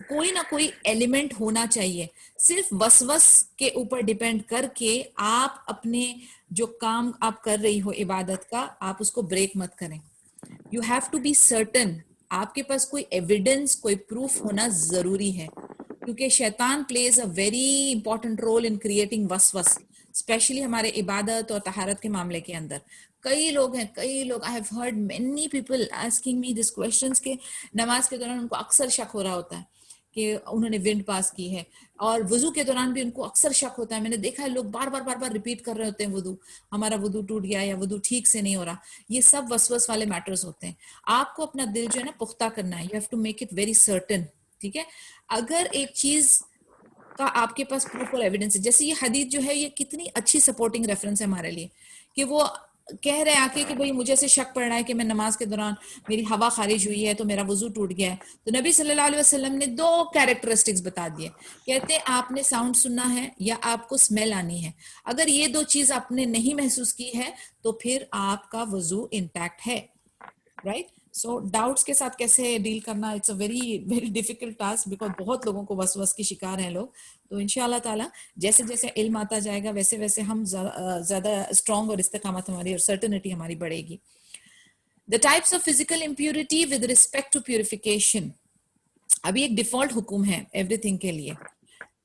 कोई ना कोई एलिमेंट होना चाहिए। सिर्फ वसवस के ऊपर डिपेंड करके आप अपने जो काम आप कर रही हो इबादत का, आप उसको ब्रेक मत करें। You have to be certain, आपके पास कोई एविडेंस, कोई प्रूफ होना जरूरी है, क्योंकि शैतान plays a very important role in creating वसवस, स्पेशली हमारे इबादत और तहारत के मामले के अंदर। कई लोग हैं, कई लोग, I have heard many people asking me this questions के नमाज के दौरान उनको अक्सर शक हो रहा होता है कि उन्होंने विंड पास की है, और वुजू के दौरान भी उनको अक्सर शक होता है। मैंने देखा है लोग बार बार रिपीट कर रहे होते हैं, वुदू, हमारा वुदू टूट गया या वुदू ठीक से नहीं हो रहा। ये सब वसवस वाले मैटर्स होते हैं। आपको अपना दिल जो है ना पुख्ता करना है, you have to make it very certain, ठीक है। अगर एक चीज का आपके पास प्रूफ और एविडेंस है, जैसे ये हदीस जो है, ये कितनी अच्छी सपोर्टिंग रेफरेंस है हमारे लिए, कि वो कह रहे हैं आके कि भाई मुझे ऐसे शक पड़ रहा है कि मैं नमाज के दौरान मेरी हवा खारिज हुई है तो मेरा वजू टूट गया है। तो नबी सल्लल्लाहु अलैहि वसल्लम ने 2 कैरेक्टरिस्टिक्स बता दिए, कहते हैं आपने साउंड सुनना है या आपको स्मेल आनी है। अगर ये 2 चीज आपने नहीं महसूस की है तो फिर आपका वजू इंटैक्ट है, राइट। सो डाउट्स के साथ कैसे डील करना, it's a very difficult task, because बहुत लोगों को वसवस की शिकार हैं लोग। तो इंशाल्लाह ताला जैसे जैसे इल्म आता जाएगा वैसे वैसे हम ज्यादा स्ट्रॉन्ग और इस्तेकामत हमारी और सर्टेनिटी हमारी बढ़ेगी। The types of physical impurity with respect to purification, अभी एक डिफॉल्ट हुक्म है एवरीथिंग के लिए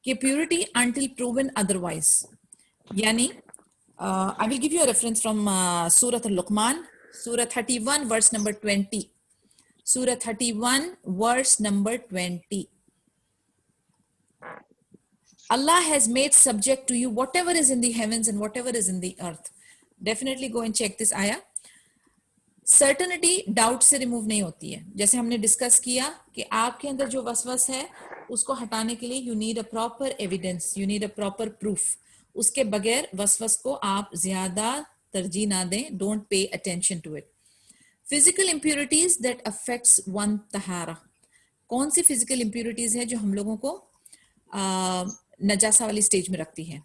कि प्यूरिटी अंटिल प्रूवन अदरवाइज, यानी I will give you a reference from सूरत लुकमान, Surah 31 verse number 20. Surah 31 verse number 20. Allah has made subject to you whatever is in the heavens and whatever is in the earth. Definitely go and check this ayah. Certainty doubt से remove नहीं होती है। जैसे हमने discuss किया कि आपके अंदर जो वसवस है उसको हटाने के लिए you need a proper evidence, you need a proper proof. उसके बगैर वसवस को आप ज्यादा तरजीह ना दें, don't pay attention to it. Physical impurities that affects one तहारा, कौन सी फिजिकल इंप्योरिटीज है जो हम लोगों को नजासा वाली स्टेज में रखती है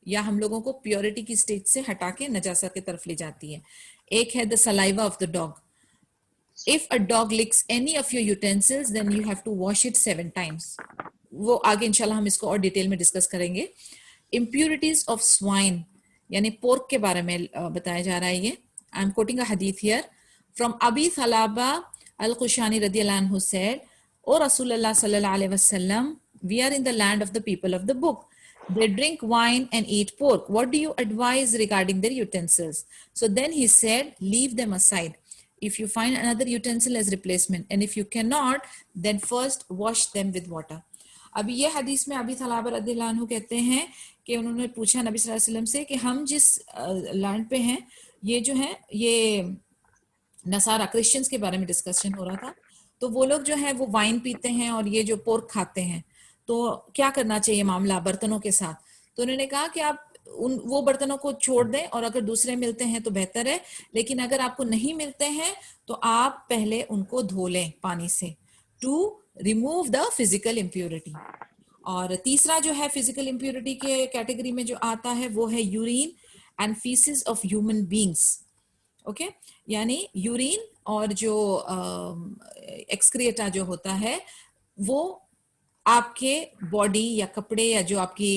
या हम लोगों को प्योरिटी की स्टेज से हटा के नजासा की तरफ ले जाती है? एक है the saliva of the dog. If a dog licks any of your utensils then you have to wash it 7 times। वो आगे इंशाल्लाह हम इसको और डिटेल में डिस्कस करेंगे। इम्प्योरिटीज ऑफ स्वाइन, यानी पोर्क के बारे में बताया जा रहा है। ये आई एम कोटिंग अ हदीथ here from Abi Thalaba al Khushani रदियल्लाहु अन्हु सेड, ओ रसूलुल्लाह सल्लल्लाहु अलैहि वसल्लम, we are in the land of the people of the book, they drink wine and eat pork, what do you advise regarding their utensils? So then he said, leave them aside, if you find another utensil as replacement, and if you cannot, then first wash them with water. अभी ये हदीस में अभी थलाबा रदियल्लाहु अन्हु कहते हैं कि उन्होंने पूछा नबी सल्लल्लाहु अलैहि वसल्लम से कि हम जिस लैंड पे हैं, ये जो है ये नसारा क्रिश्चियंस के बारे में डिस्कशन हो रहा था, तो वो लोग जो है वो वाइन पीते हैं और ये जो पोर्क खाते हैं, तो क्या करना चाहिए मामला बर्तनों के साथ। तो उन्होंने कहा कि आप वो बर्तनों को छोड़ दें और अगर दूसरे मिलते हैं तो बेहतर है, लेकिन अगर आपको नहीं मिलते हैं तो आप पहले उनको धो लें पानी से, to remove the physical impurity. और तीसरा जो है फिजिकल इम्प्योरिटी के कैटेगरी में जो आता है वो है urine and faeces of human beings. Okay, यानी यूरिन और जो एक्सक्रिएटा जो होता है वो आपके बॉडी या कपड़े या जो आपकी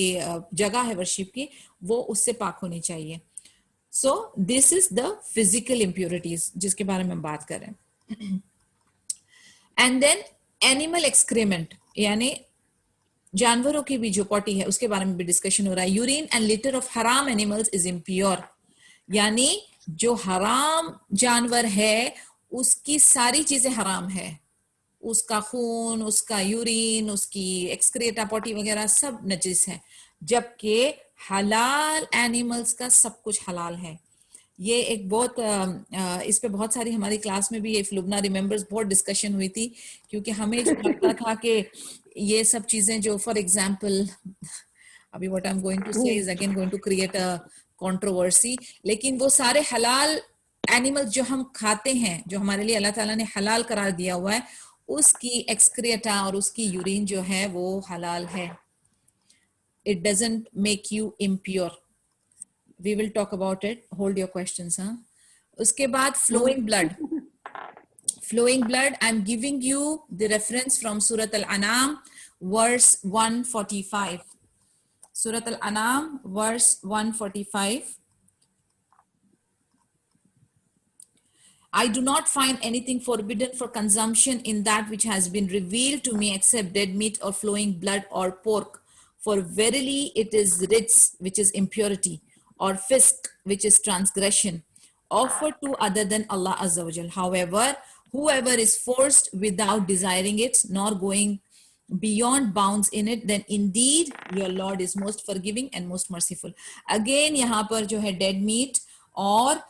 जगह है वर्शिप की, वो उससे पाक होनी चाहिए। So this is the physical impurities जिसके बारे में हम बात कर रहे हैं। एंड देन एनिमल एक्सक्रीमेंट, यानी जानवरों की भी जो पॉटी है उसके बारे में भी डिस्कशन हो रहा है। यूरिन एंड लिटर ऑफ हराम एनिमल्स इज इम्प्योर, यानी जो हराम जानवर है उसकी सारी चीजें हराम है, उसका खून, उसका यूरिन, उसकी एक्सक्रेटा पॉटी वगैरह सब नजिस है, जबकि हलाल एनिमल्स का सब कुछ हलाल है। ये एक बहुत इस पे बहुत सारी हमारी क्लास में भी, इफ लुबना रिमेम्बर्स, बहुत डिस्कशन हुई थी, क्योंकि हमें जो लगता था कि ये सब चीजें जो फॉर एग्जाम्पल अभी what I am going to say is again going to create a controversy, लेकिन वो सारे हलाल एनिमल्स जो हम खाते हैं, जो हमारे लिए अल्लाह ताला ने हलाल करार दिया हुआ है, उसकी एक्सक्रिएटा और उसकी यूरिन जो है वो हलाल है। It doesn't make you impure. We will talk about it. Hold your questions, huh? उसके बाद flowing blood. Flowing blood, I'm giving you the reference from Surat Al-An'am, verse 145. Surat Al-An'am, verse 145. I do not find anything forbidden for consumption in that which has been revealed to me except dead meat or flowing blood or pork. For verily it is ritz, which is impurity, or fisk, which is transgression, offered to other than Allah Azza wa Jal. However, whoever is forced without desiring it, nor going beyond bounds in it, then indeed your Lord is most forgiving and most merciful. Again, यहाँ पर जो है dead meat और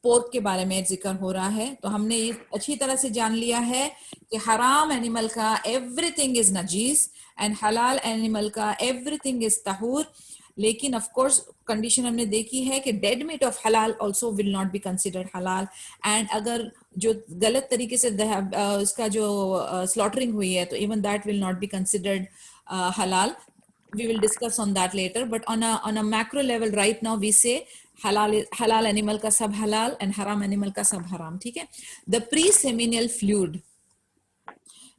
pork के बारे में जिक्र हो रहा है, तो हमने ये अच्छी तरह से जान लिया है कि हराम एनिमल का एवरीथिंग इज नजीस एंड हलाल एनिमल का एवरीथिंग इज तहूर। लेकिन ऑफ कोर्स कंडीशन हमने देखी है कि डेड मीट ऑफ हलाल also will not be considered हलाल, एंड अगर जो गलत तरीके से उसका जो स्लॉटरिंग हुई है तो even that will not be considered halal. We will discuss on that later, but on a macro level right now we say halal animal का सब halal and haram animal का सब haram. ठीक है? The pre-seminal fluid,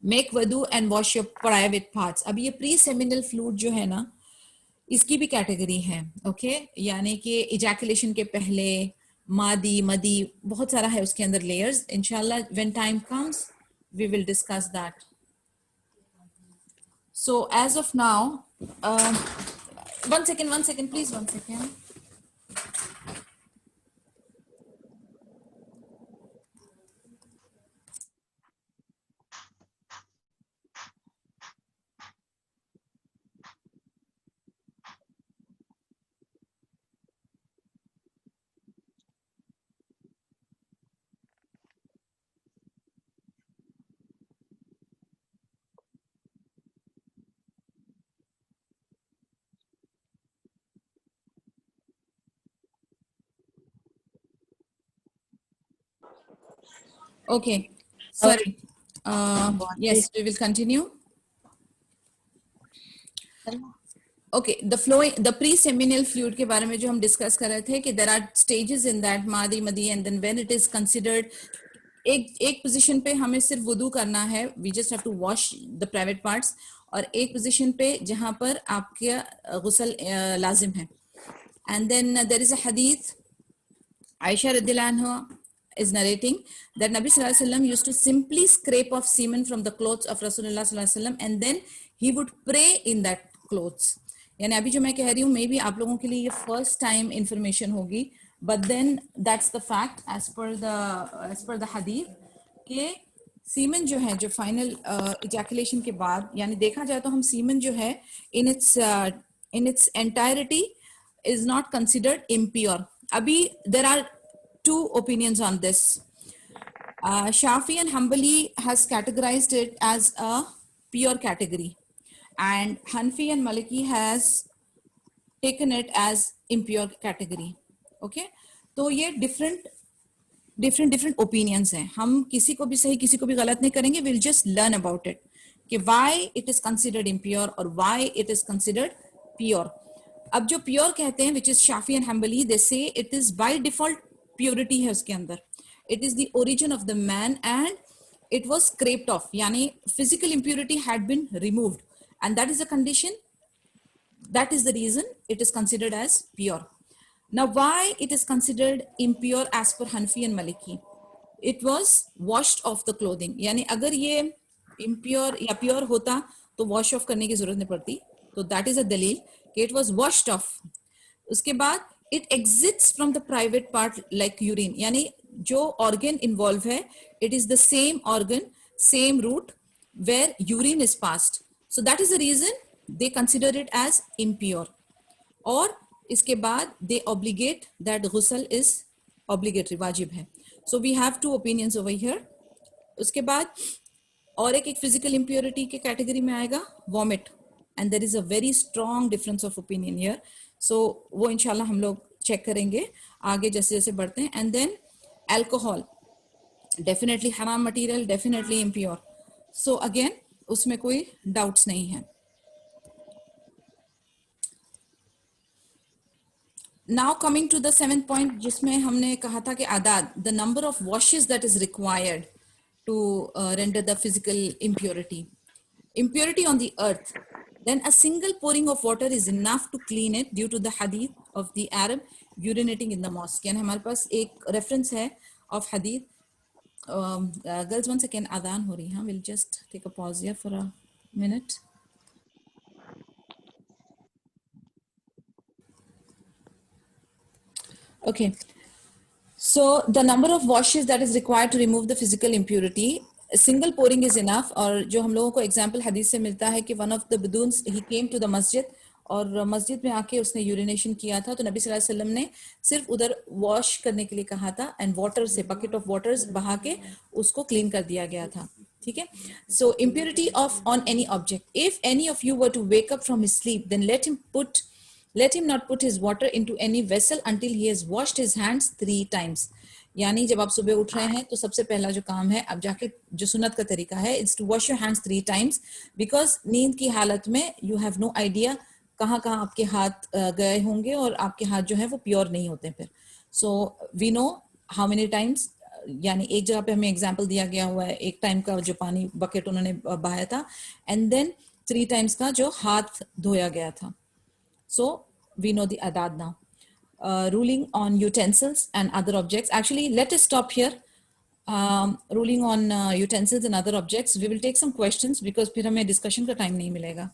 make wudu and wash your private parts. अब ये pre-seminal fluid जो है ना, इसकी भी कैटेगरी है, ओके? यानी कि ejaculation के पहले मादी मदी बहुत सारा है उसके अंदर layers. इंशाल्लाह when time comes we will discuss that. So as of now, one second, please, 1 second. Okay, sorry. Yes, we will continue. Okay, the pre-seminal fluid के बारे में जो हम डिस्कस कर रहे थे कि there are stages in that मादी मदी, and then when it is considered, एक पोजीशन पे हमें सिर्फ वुदू करना है, we just have to wash the private parts, और एक पोजीशन पे जहाँ पर आपके गुस्ल लाजिम है. And then there is a hadith, Aisha radhiyallahu anha is narrating that Nabi sallallahu alaihi wasallam used to simply scrape off semen from the clothes of Rasulullah sallallahu alaihi wasallam, and then he would pray in that clothes. यानी अभी जो मैं कह रही हूँ may be आप लोगों के लिए ये फर्स्ट टाइम इंफॉर्मेशन होगी, but then that's the fact as per the hadith कि सीमन जो है जो फाइनल इजैकुलेशन के बाद यानी देखा जाए तो हम सीमन जो है in its entirety is not considered impure. Abhi, there are two opinions on this. Shafi and Hanbali has categorized it as a pure category, and Hanfi and Maliki has taken it as impure category. Okay, तो ये different opinions हैं. हम किसी को भी सही किसी को भी गलत नहीं करेंगे. We'll just learn about it कि why it is considered impure or why it is considered pure. अब जो प्योर कहते हैं which is Shafi and Hanbali they say it is by default purity है उसके अंदर. It is the origin of the man and it was scraped off यानी physical impurity had been removed and that is a condition. That is the reason it is considered as pure. Now why it is considered impure as per Hanafi and Maliki? It was washed off the clothing. यानी अगर ये impure या pure होता तो wash off करने की जरूरत नहीं पड़ती. तो दैट इज अ दलील. It was washed off. उसके बाद it exits from the private part like urine. यानी जो organ involved है, it is the same organ, same route where urine is passed. So that is the reason they consider it as impure. और इसके बाद they obligate that ghusl is obligatory, वाजिब है. So we have two opinions over here. उसके बाद और एक physical impurity के category में आएगा vomit. And there is a very strong difference of opinion here. So वो इंशाल्लाह हम लोग चेक करेंगे आगे जैसे जैसे बढ़ते हैं. And then alcohol, definitely haram material, definitely impure. So again उसमें कोई doubts नहीं है. Now coming to the 7th point जिसमें हमने कहा था कि आदाद, the number of washes that is required to render the physical impurity. Impurity on the earth. Then a single pouring of water is enough to clean it due to the hadith of the Arab urinating in the mosque. यानी हमारे पास एक reference है of hadith. Girls, 1 second, adhan हो रही है. We'll just take a pause here for a minute. Okay. So the number of washes that is required to remove the physical impurity. Single pouring is enough. और जो हम लोगों को example हदीस से मिलता है कि one of the Bedouins he came to the मस्जिद और मस्जिद में आके उसने यूरिनेशन किया था तो नबी सल्लल्लाहु अलैहि वसल्लम ने सिर्फ उधर वॉश करने के लिए कहा था एंड वाटर से बकेट ऑफ वाटर्स बहा के उसको क्लीन कर दिया गया था. ठीक है. So impurity of on any object. If any of you were to wake up from his sleep then let him not put his water into any vessel until he has washed his hands 3 times. यानी जब आप सुबह उठ रहे हैं तो सबसे पहला जो काम है अब जाके जो सुन्नत का तरीका है it's to wash your hands 3 times because नींद की हालत में यू हैव नो आइडिया कहाँ कहाँ आपके हाथ गए होंगे और आपके हाथ जो है वो प्योर नहीं होते फिर. So we know how many times. यानी एक जगह पे हमें एग्जाम्पल दिया गया हुआ है एक टाइम का जो पानी बकेट उन्होंने बहाया था एंड देन 3 times का जो हाथ धोया गया था. So we know the adad now. Ruling on utensils and other objects. Actually, let us stop here. Ruling on utensils and other objects. We will take some questions because फिर हमें discussion का time नहीं मिलेगा.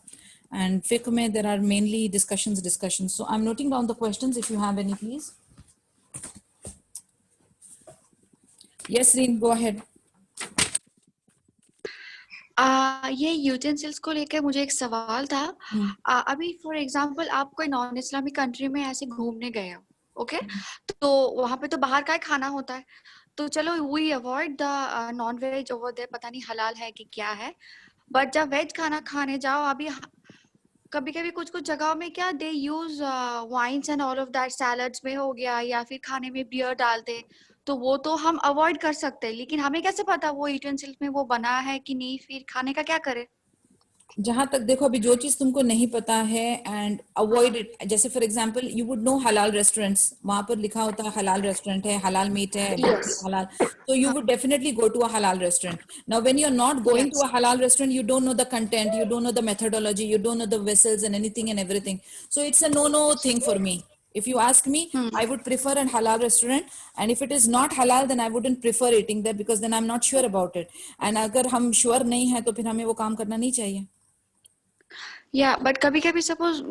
And fiqh में there are mainly discussions. So I'm noting down the questions. If you have any, please. Yes, Reen, go ahead. ये utensils को लेकर मुझे एक सवाल था. अभी फॉर एग्जांपल आप कोई नॉन इस्लामिक कंट्री में ऐसे घूमने गए हो, ओके, तो वहां पे तो बाहर का ही खाना होता है, तो चलो we avoid the non veg over there, पता नहीं हलाल है कि क्या है, बट जब वेज खाना खाने जाओ अभी कभी कभी कुछ कुछ जगहों में क्या they use wines and all of that, salads में हो गया या फिर खाने में बियर डालते, तो वो तो हम अवॉइड कर सकते हैं, लेकिन हमें कैसे पता वो यूटेंसिल्स में वो बना है कि नहीं, फिर खाने का क्या करें? जहां तक देखो अभी जो चीज तुमको नहीं पता है एंड अवॉइड इट. जैसे for example you would know हलाल रेस्टोरेंट्स, वहां पर लिखा होता है हलाल रेस्टोरेंट है, हलाल मीट है, हलाल, so you would definitely go to a halal restaurant. Now when you're not going to a halal restaurant, you don't know the content, you don't know the methodology, you don't know the vessels and anything and everything, so it's a no thing for me. If you ask me, I would prefer a halal restaurant, and if it is not halal then I wouldn't prefer eating there because then I'm not sure about it, and अगर हम sure नहीं है तो फिर हमें वो काम करना नहीं चाहिए. या बट कभी कभी सपोज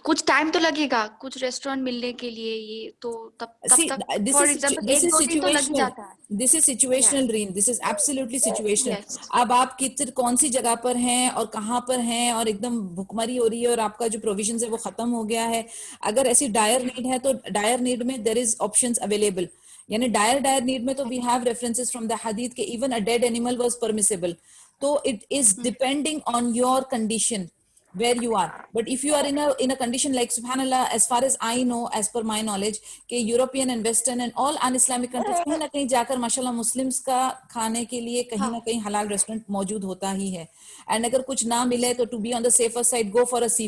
कुछ टाइम तो लगेगा कुछ रेस्टोरेंट मिलने के लिए, ये तो तब See, तक this for is example this एक is दो दिन तो लग ही situational. जाता है. This is situational, Reen. This is absolutely situational. Yes. अब आप कितने कौन सी जगह पर हैं और कहाँ पर हैं और एकदम भुखमरी हो रही है और आपका जो प्रोविजन है वो खत्म हो गया है. अगर ऐसी डायर नीड है तो डायर नीड में देयर इज ऑप्शंस अवेलेबल. यानी डायर नीड में तो we have references from the हदीथ के even a dead animal was permissible. तो it is depending on your condition where you are. But if you are in a condition like subhanallah, as far as I know, as per my knowledge, कि European and western and all un-Islamic countries कहीं ना कहीं जाकर माशाल्लाह Muslims का खाने के लिए कहीं ना कहीं हलाल रेस्टोरेंट मौजूद होता ही है. एंड अगर कुछ ना मिले तो to be on the safer side go for a sea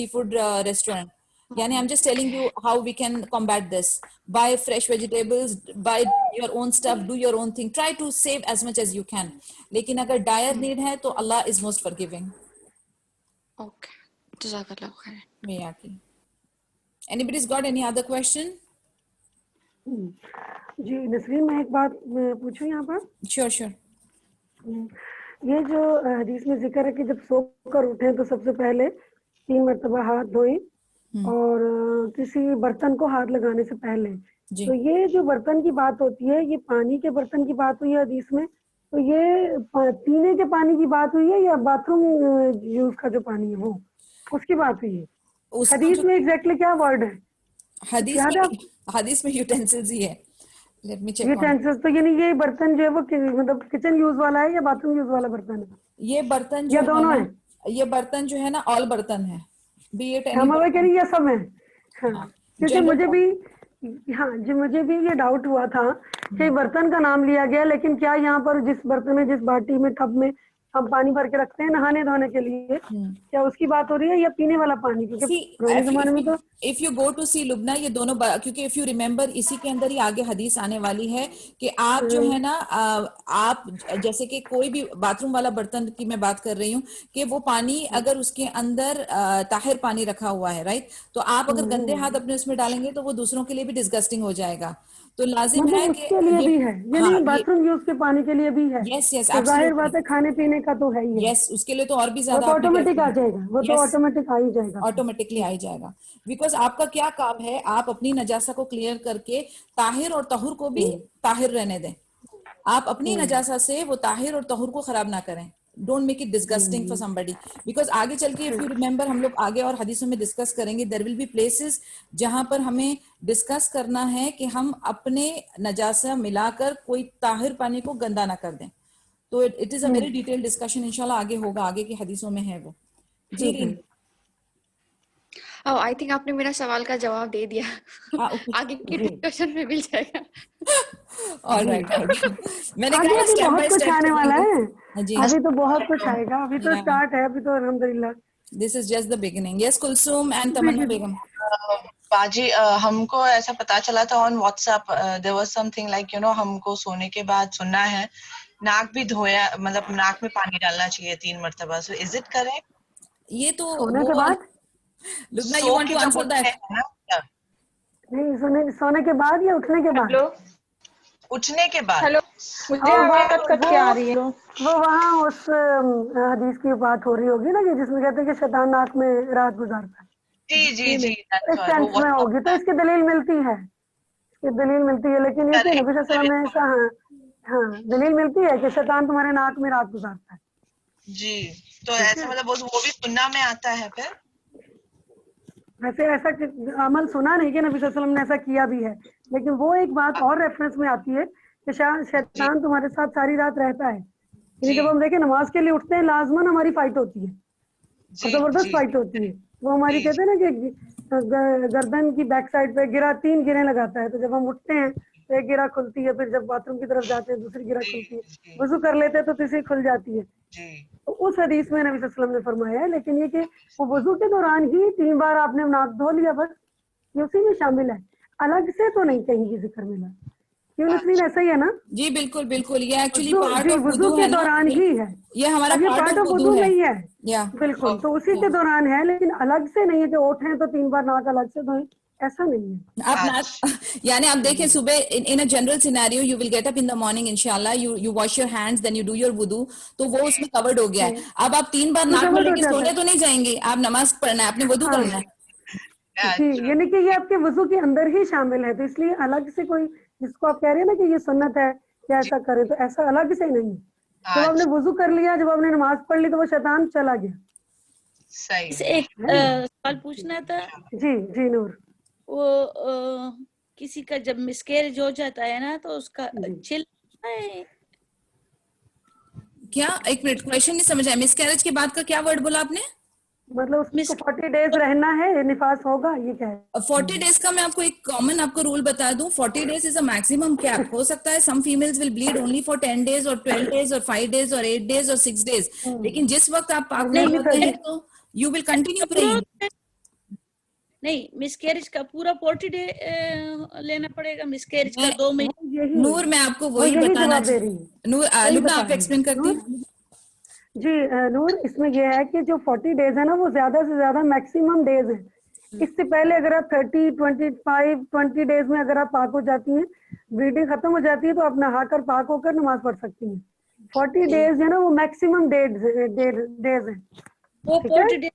food restaurant. Yani I'm just telling you how we can combat this. Buy fresh vegetables, buy your own stuff, do your own thing. Try to save as much as you can. लेकिन अगर dire need है तो Allah is most forgiving. Okay. Jazakallah khair. Miyaki. Anybody's got any other question? जी नसरीन, मैं एक बात पूछूं यहाँ पर. Sure. ये जो हदीस में जिक्र है कि जब सोकर उठे तो सबसे पहले 3 मरतबा हाथ धोएं और किसी बर्तन को हाथ लगाने से पहले. तो ये जो बर्तन की बात होती है, ये पानी के बर्तन की बात हुई है हदीस में, तो ये पीने के पानी की बात हुई है या बाथरूम यूज का जो पानी है वो उसकी बात हुई है? हदीस में एग्जैक्टली क्या वर्ड है? हदीस में यूटेंसिल्स ही है. Let me check. यूटेंसिल्स तो यानी ये बर्तन जो है वो मतलब किचन यूज वाला है या बाथरूम यूज वाला बर्तन है? ये बर्तन जो या दोनों है? ये बर्तन जो है ना ऑल बर्तन है. B it any. हम कह रही है सब है. हाँ, क्योंकि मुझे भी ये डाउट हुआ था कि बर्तन का नाम लिया गया, लेकिन क्या यहाँ पर जिस बर्तन में, जिस बाटी में, टब में हम पानी भर के रखते हैं नहाने धोने के लिए, क्या उसकी बात हो रही है या पीने वाला पानी? क्योंकि पुराने जमाने में तो इफ यू गो टू सी लुबना, ये दोनों, क्योंकि इफ यू रिमेम्बर इसी के अंदर ही आगे हदीस आने वाली है कि आप जो है ना आप जैसे कि कोई भी बाथरूम वाला बर्तन की मैं बात कर रही हूँ कि वो पानी अगर उसके अंदर ताहिर पानी रखा हुआ है, राइट, तो आप अगर गंदे हाथ अपने उसमें डालेंगे तो वो दूसरों के लिए भी डिस्गस्टिंग हो जाएगा. तो लाजिम है कि उसके लिए भी है, यानी बाथरूम यूज के पानी के लिए भी है. यस तो जाहिर बात है खाने पीने का तो है ही है. यस, उसके लिए तो और भी ज्यादा ऑटोमेटिक आ जाएगा, वो तो ऑटोमेटिक आ ही जाएगा, ऑटोमेटिकली आ ही जाएगा. बिकॉज आपका क्या काम है, आप अपनी नजासा को क्लियर करके ताहिर और तहुर को भी ताहिर रहने दें. आप अपनी नजासा से वो ताहिर और तहुर को खराब ना करें. Don't make it disgusting for somebody. Because आगे चल के इफ यू रिमेम्बर हम लोग आगे और हदीसों में डिस्कस करेंगे, देयर विल बी प्लेसेस जहां पर हमें डिस्कस करना है कि हम अपने नजासा मिलाकर कोई ताहिर पानी को गंदा ना कर दें. तो it is a very detail discussion, इंशाल्लाह आगे होगा, आगे की हदीसों में है वो. जी रीन. आई थिंक आपने मेरा सवाल का जवाब दे दिया. आगे के डिस्कशन में मिल जाएगा. ऑलराइट. मैंने कहा स्टेप बाय स्टेप आने वाला है. जी, अभी तो बहुत कुछ आएगा, अभी तो स्टार्ट है, अभी तो अल्हम्दुलिल्लाह. This is just the beginning. Yes Kulsum and Tamanna Begum. बाजी, हमको ऐसा पता चला था on WhatsApp, there was something like हमको सोने के बाद सुनना है नाक भी धोया, मतलब नाक में पानी डालना चाहिए 3 मरतबा. So is it correct? ये तो सोने के बाद, Lubna you want to answer that? नहीं, सोने के बाद या उठने के बाद? उठने के बाद. हेलो, मुझे आवाज कट के आ रही है. वो वहाँ उस हदीस की बात हो रही होगी ना कि जिसमें कहते हैं कि शैतान नाक में रात गुजारता है. जी. इस सेंस में होगी तो इसकी दलील मिलती है, लेकिन ये नबी सल्लल्लाहु अलैहि वसल्लम ने ऐसा हाँ दलील मिलती है कि शैतान तुम्हारे नाक में रात गुजारता है. जी, तो ऐसा मतलब वो भी सुन्ना में आता है. फिर वैसे ऐसा अमल सुना नहीं कि नबी सल्लल्लाहु अलैहि वसल्लम ने ऐसा किया भी है, लेकिन वो एक बात और रेफरेंस में आती है कि शैतान तुम्हारे साथ सारी रात रहता है. जब हम देखें नमाज के लिए उठते हैं, लाजमन हमारी फाइट होती है, जबरदस्त फाइट होती है. वो हमारी कहते हैं ना कि गर्दन की बैक साइड पे 3 गिरें लगाता है. तो जब हम उठते हैं तो एक गिरा खुलती है, फिर जब बाथरूम की तरफ जाते हैं दूसरी गिरा खुलती है, वजू कर लेते हैं तो तीसरी खुल जाती है. तो उस हदीस में नबी सल्लल्लाहु अलैहि वसल्लम ने फरमाया है, लेकिन ये कि वो वजू के दौरान ही 3 बार आपने नाक धो लिया, बस ये उसी में शामिल है, अलग से तो नहीं कहीं भी जिक्र मिला. क्यों नसरीन, ऐसा ही है ना? जी बिल्कुल. ये एक्चुअली पार्ट ऑफ वजू के दौरान ही है. ये हमारा पार्ट ऑफ वजू नहीं है. या बिल्कुल, तो उसी के दौरान है, लेकिन अलग से नहीं है कि उठे तो 3 बार नाक अलग से धोएं. ऐसा नहीं है। आप ना यानी आप देखें सुबह in a general scenario you will get up in the morning इंशाल्लाह, you wash your hands, then you do your वुदू, तो वो उसमें कवर्ड हो गया है। अब आप 3 बार नाक में कवर्ड हो लेके जाता सोने है। तो नहीं जाएंगे, आप नमाज पढ़ना है, आपने वुदू हाँ करना है। जी, यानी कि ये आपके वजू के अंदर ही शामिल है, तो इसलिए अलग से कोई जिसको आप कह रहे हैं ना कि ये सुन्नत है या ऐसा करे, तो ऐसा अलग से नहीं है। जब आपने वजू कर लिया, जब आपने नमाज पढ़ ली, तो वो शैतान चला गया। सही इसे है। एक सवाल पूछना था। जी जी नूर। वो किसी का जब मिसकैरेज हो जाता है ना, तो उसका जी। छिलता है। क्या, एक मिनट, क्वेश्चन नहीं समझ आया। मिसकैरेज के बाद का क्या वर्ड बोला आपने? मतलब उसको 40 डेज रहना है, निफास होगा, ये क्या है? 40 डेज का मैं आपको एक कॉमन आपको रूल बता दूं, 40 days is a maximum cap. हो सकता है some females will bleed only for 10 days और 12 डेज और 5 डेज और 8 डेज और 6 डेज, लेकिन जिस वक्त आप पाक नहीं, हो जाते नहीं, हैं तो यू विल कंटिन्यू पूरा प्रेइंग। नहीं, मिसकैरेज का पूरा 40 डे लेना पड़ेगा, मिसकैरेज का 2 महीने। यही नूर मैं आपको वो वही यही बताना जवाब दे रही है। नूर वही लुबना बता आप रही है। एक्सप्लेन करती हैं। जी नूर, इसमें यह है कि जो 40 डेज है ना, वो ज्यादा से ज्यादा मैक्सिमम डेज है। इससे पहले अगर आप 30, 25, 20 डेज में अगर आप पाक हो जाती हैं, ब्लीडिंग खत्म हो जाती है, तो आप नहा कर पाक होकर नमाज पढ़ सकती हैं। 40 डेज है ना, वो मैक्सिमम डेज है। वो ठीक है? 40 डे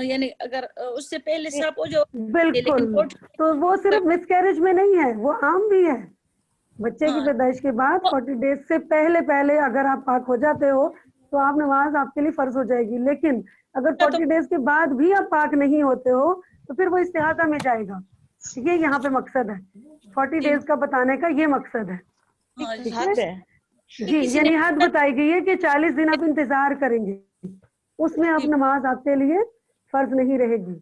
यानी अगर उससे पहले साफ हो जाओ, बिल्कुल, लेकिन 40 तो वो सिर्फ मिसकैरेज में नहीं है, वो आम भी है। बच्चे की हाँ। पैदाइश के बाद 40 डेज से पहले अगर आप पाक हो जाते हो, तो आप नमाज आपके लिए फर्ज हो जाएगी। लेकिन अगर 40 डेज के बाद भी आप पाक नहीं होते हो, तो फिर वो इस्तिहादा में जाएगा। ठीक है, यहाँ पे मकसद है 40 डेज का बताने का, ये मकसद है। हाँ, ठीक हद है है। जी, यानी हद बताई गई है कि 40 दिन आप इंतजार करेंगे, उसमें अब नमाज आपके लिए फर्ज नहीं रहेगी,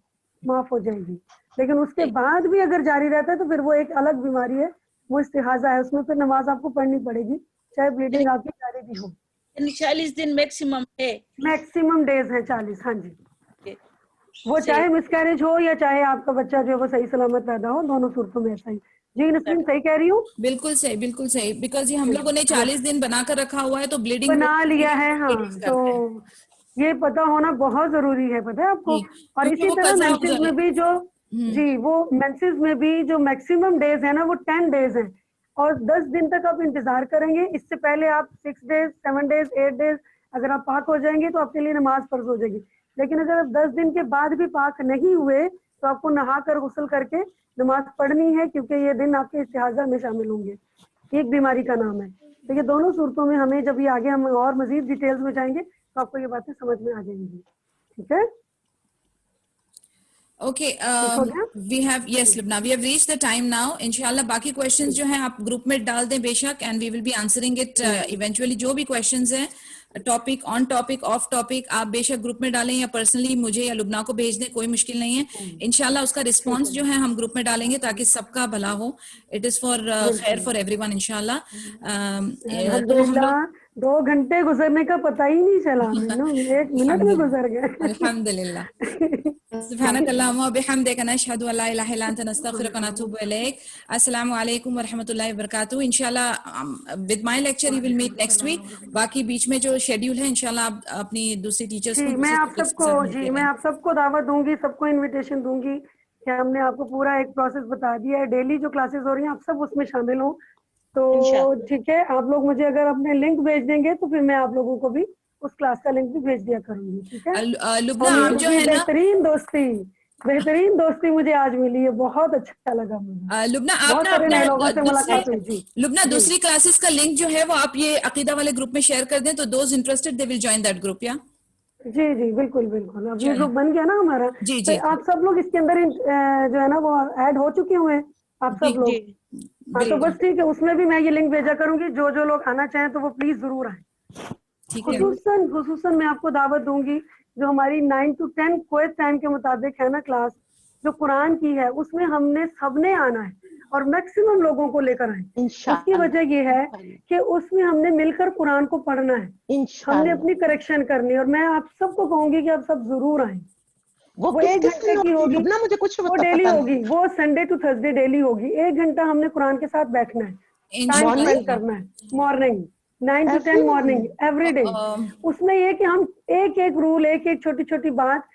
माफ हो जाएगी। लेकिन उसके बाद भी अगर जारी रहता है, तो फिर वो एक अलग बीमारी है, वो इस्तिहाजा है, उसमें फिर नमाज आपको पढ़नी पड़ेगी, चाहे ब्लीडिंग आपकी जारी भी हो। यानी 40 दिन मैक्सिमम है। मैक्सिमम डेज है 40। हाँ जी, वो सही। चाहे मिसकैरेज हो या चाहे आपका बच्चा जो है वो सही सलामत पैदा हो, दोनों सूरतों में ऐसा ही। जी नसरीन, सही कह रही हूँ? बिल्कुल सही, बिल्कुल सही, बिकॉज ये हम लोगों ने 40 दिन बनाकर रखा हुआ है, तो ब्लीडिंग बना लिया है। हाँ, तो ये पता होना बहुत जरूरी है, पता है आपको। और क्योंकि इसी वो तरह कज़ा हो मेंसेस जाए। में भी जो जी, वो मेंसेस में भी जो मैक्सिमम डेज है ना, वो 10 डेज है, और 10 दिन तक आप इंतजार करेंगे। इससे पहले आप 6 डेज, 7 डेज, 8 डेज अगर आप पाक हो जाएंगे, तो आपके लिए नमाज फर्ज हो जाएगी। लेकिन अगर आप 10 दिन के बाद भी पाक नहीं हुए, तो आपको नहा कर गुस्ल करके नमाज पढ़नी है, क्योंकि ये दिन आपके इस्तिहाजा में शामिल होंगे। एक बीमारी का नाम है। तो ये दोनों सूरतों में हमें, जब ये आगे हम और मजीद डिटेल्स में जाएंगे, तो आपको ये बातें समझ में आ जाएंगी। ठीक है? ओके, हो गया? We have, yes Lubna, we have reached the time now. इंशाल्लाह बाकी क्वेश्चंस जो हैं आप ग्रुप में डाल दें बेशक, and we will be answering it eventually. जो भी क्वेश्चंस हैं, topic, on topic, off topic, आप बेशक ग्रुप में डालें या पर्सनली मुझे या लुबना को भेज दें, कोई मुश्किल नहीं है। इंशाल्लाह उसका रिस्पांस जो है हम ग्रुप में डालेंगे, ताकि सबका भला हो। इट इज फॉर खैर फॉर एवरीवन इंशाल्लाह। तो हम लोग, 2 घंटे गुजरने का पता ही नहीं चला, मैंने 1 मिनट में गुजर गए। अल्हम्दुलिल्लाह। सुब्हानकल्लाहुम्मा व बिहम्दिका नशहदु अल्ला इलाहा इल्ला अंता नस्तगफिरुका व नतूबु इलैक। अस्सलामु अलैकुम व रहमतुल्लाहि व बरकातहू। इंशाल्लाह with my lecture you will meet next week. बाकी बीच में जो शेड्यूल है, इंशाल्लाह आप अपनी दूसरी टीचर्स को, मैं आप सबको दावत दूंगी, सबको इनविटेशन दूंगी कि हमने आपको पूरा एक प्रोसेस बता दिया है। डेली जो क्लासेस हो रही हैं, आप सब उसमें शामिल हो। तो ठीक है, आप लोग मुझे अगर अपने लिंक भेज देंगे, तो फिर मैं आप लोगों को भी उस क्लास का लिंक भी भेज दिया करूंगी। ठीक है? लुबना आप जो है ना, बेहतरीन दोस्ती मुझे आज मिली है, बहुत अच्छा लगा मुझे। लुबना आप बहुत ना सारे नए अपना लोगों से मुलाकात हुई। जी लुबना, दूसरी क्लासेस का लिंक जो है वो आप ये अकीदा वाले ग्रुप में शेयर कर दें, तो those interested they will join that group. या जी जी, बिल्कुल बिल्कुल। अब ये ग्रुप बन गया ना हमारा, जी तो जी आप सब लोग इसके अंदर जो है ना, वो ऐड हो चुके हुए हैं आप सब लोग। हाँ, तो बस ठीक है, उसमें भी मैं ये लिंक भेजा करूंगी। जो जो लोग आना चाहें, तो वो प्लीज जरूर आए। ठीक है। खुसूसन मैं आपको दावत दूंगी, जो हमारी 9 to 10 कुवैत टाइम के मुताबिक है ना क्लास, जो कुरान की है, उसमें हमने सबने आना है और मैक्सिमम लोगों को लेकर आए। उसकी वजह ये है कि उसमें हमने मिलकर कुरान को पढ़ना है, हमने अपनी करेक्शन करनी है। और मैं आप सबको कहूंगी कि आप सब जरूर आए। वो 1 घंटे की होगी ना, मुझे कुछ वो डेली होगी, वो संडे टू थर्सडे डेली होगी। 1 घंटा हमने कुरान के साथ बैठना है, टाइम स्पेंड करना है। Morning 9 to 10 morning every day. उसमें ये कि हम एक एक रूल, एक एक छोटी छोटी बात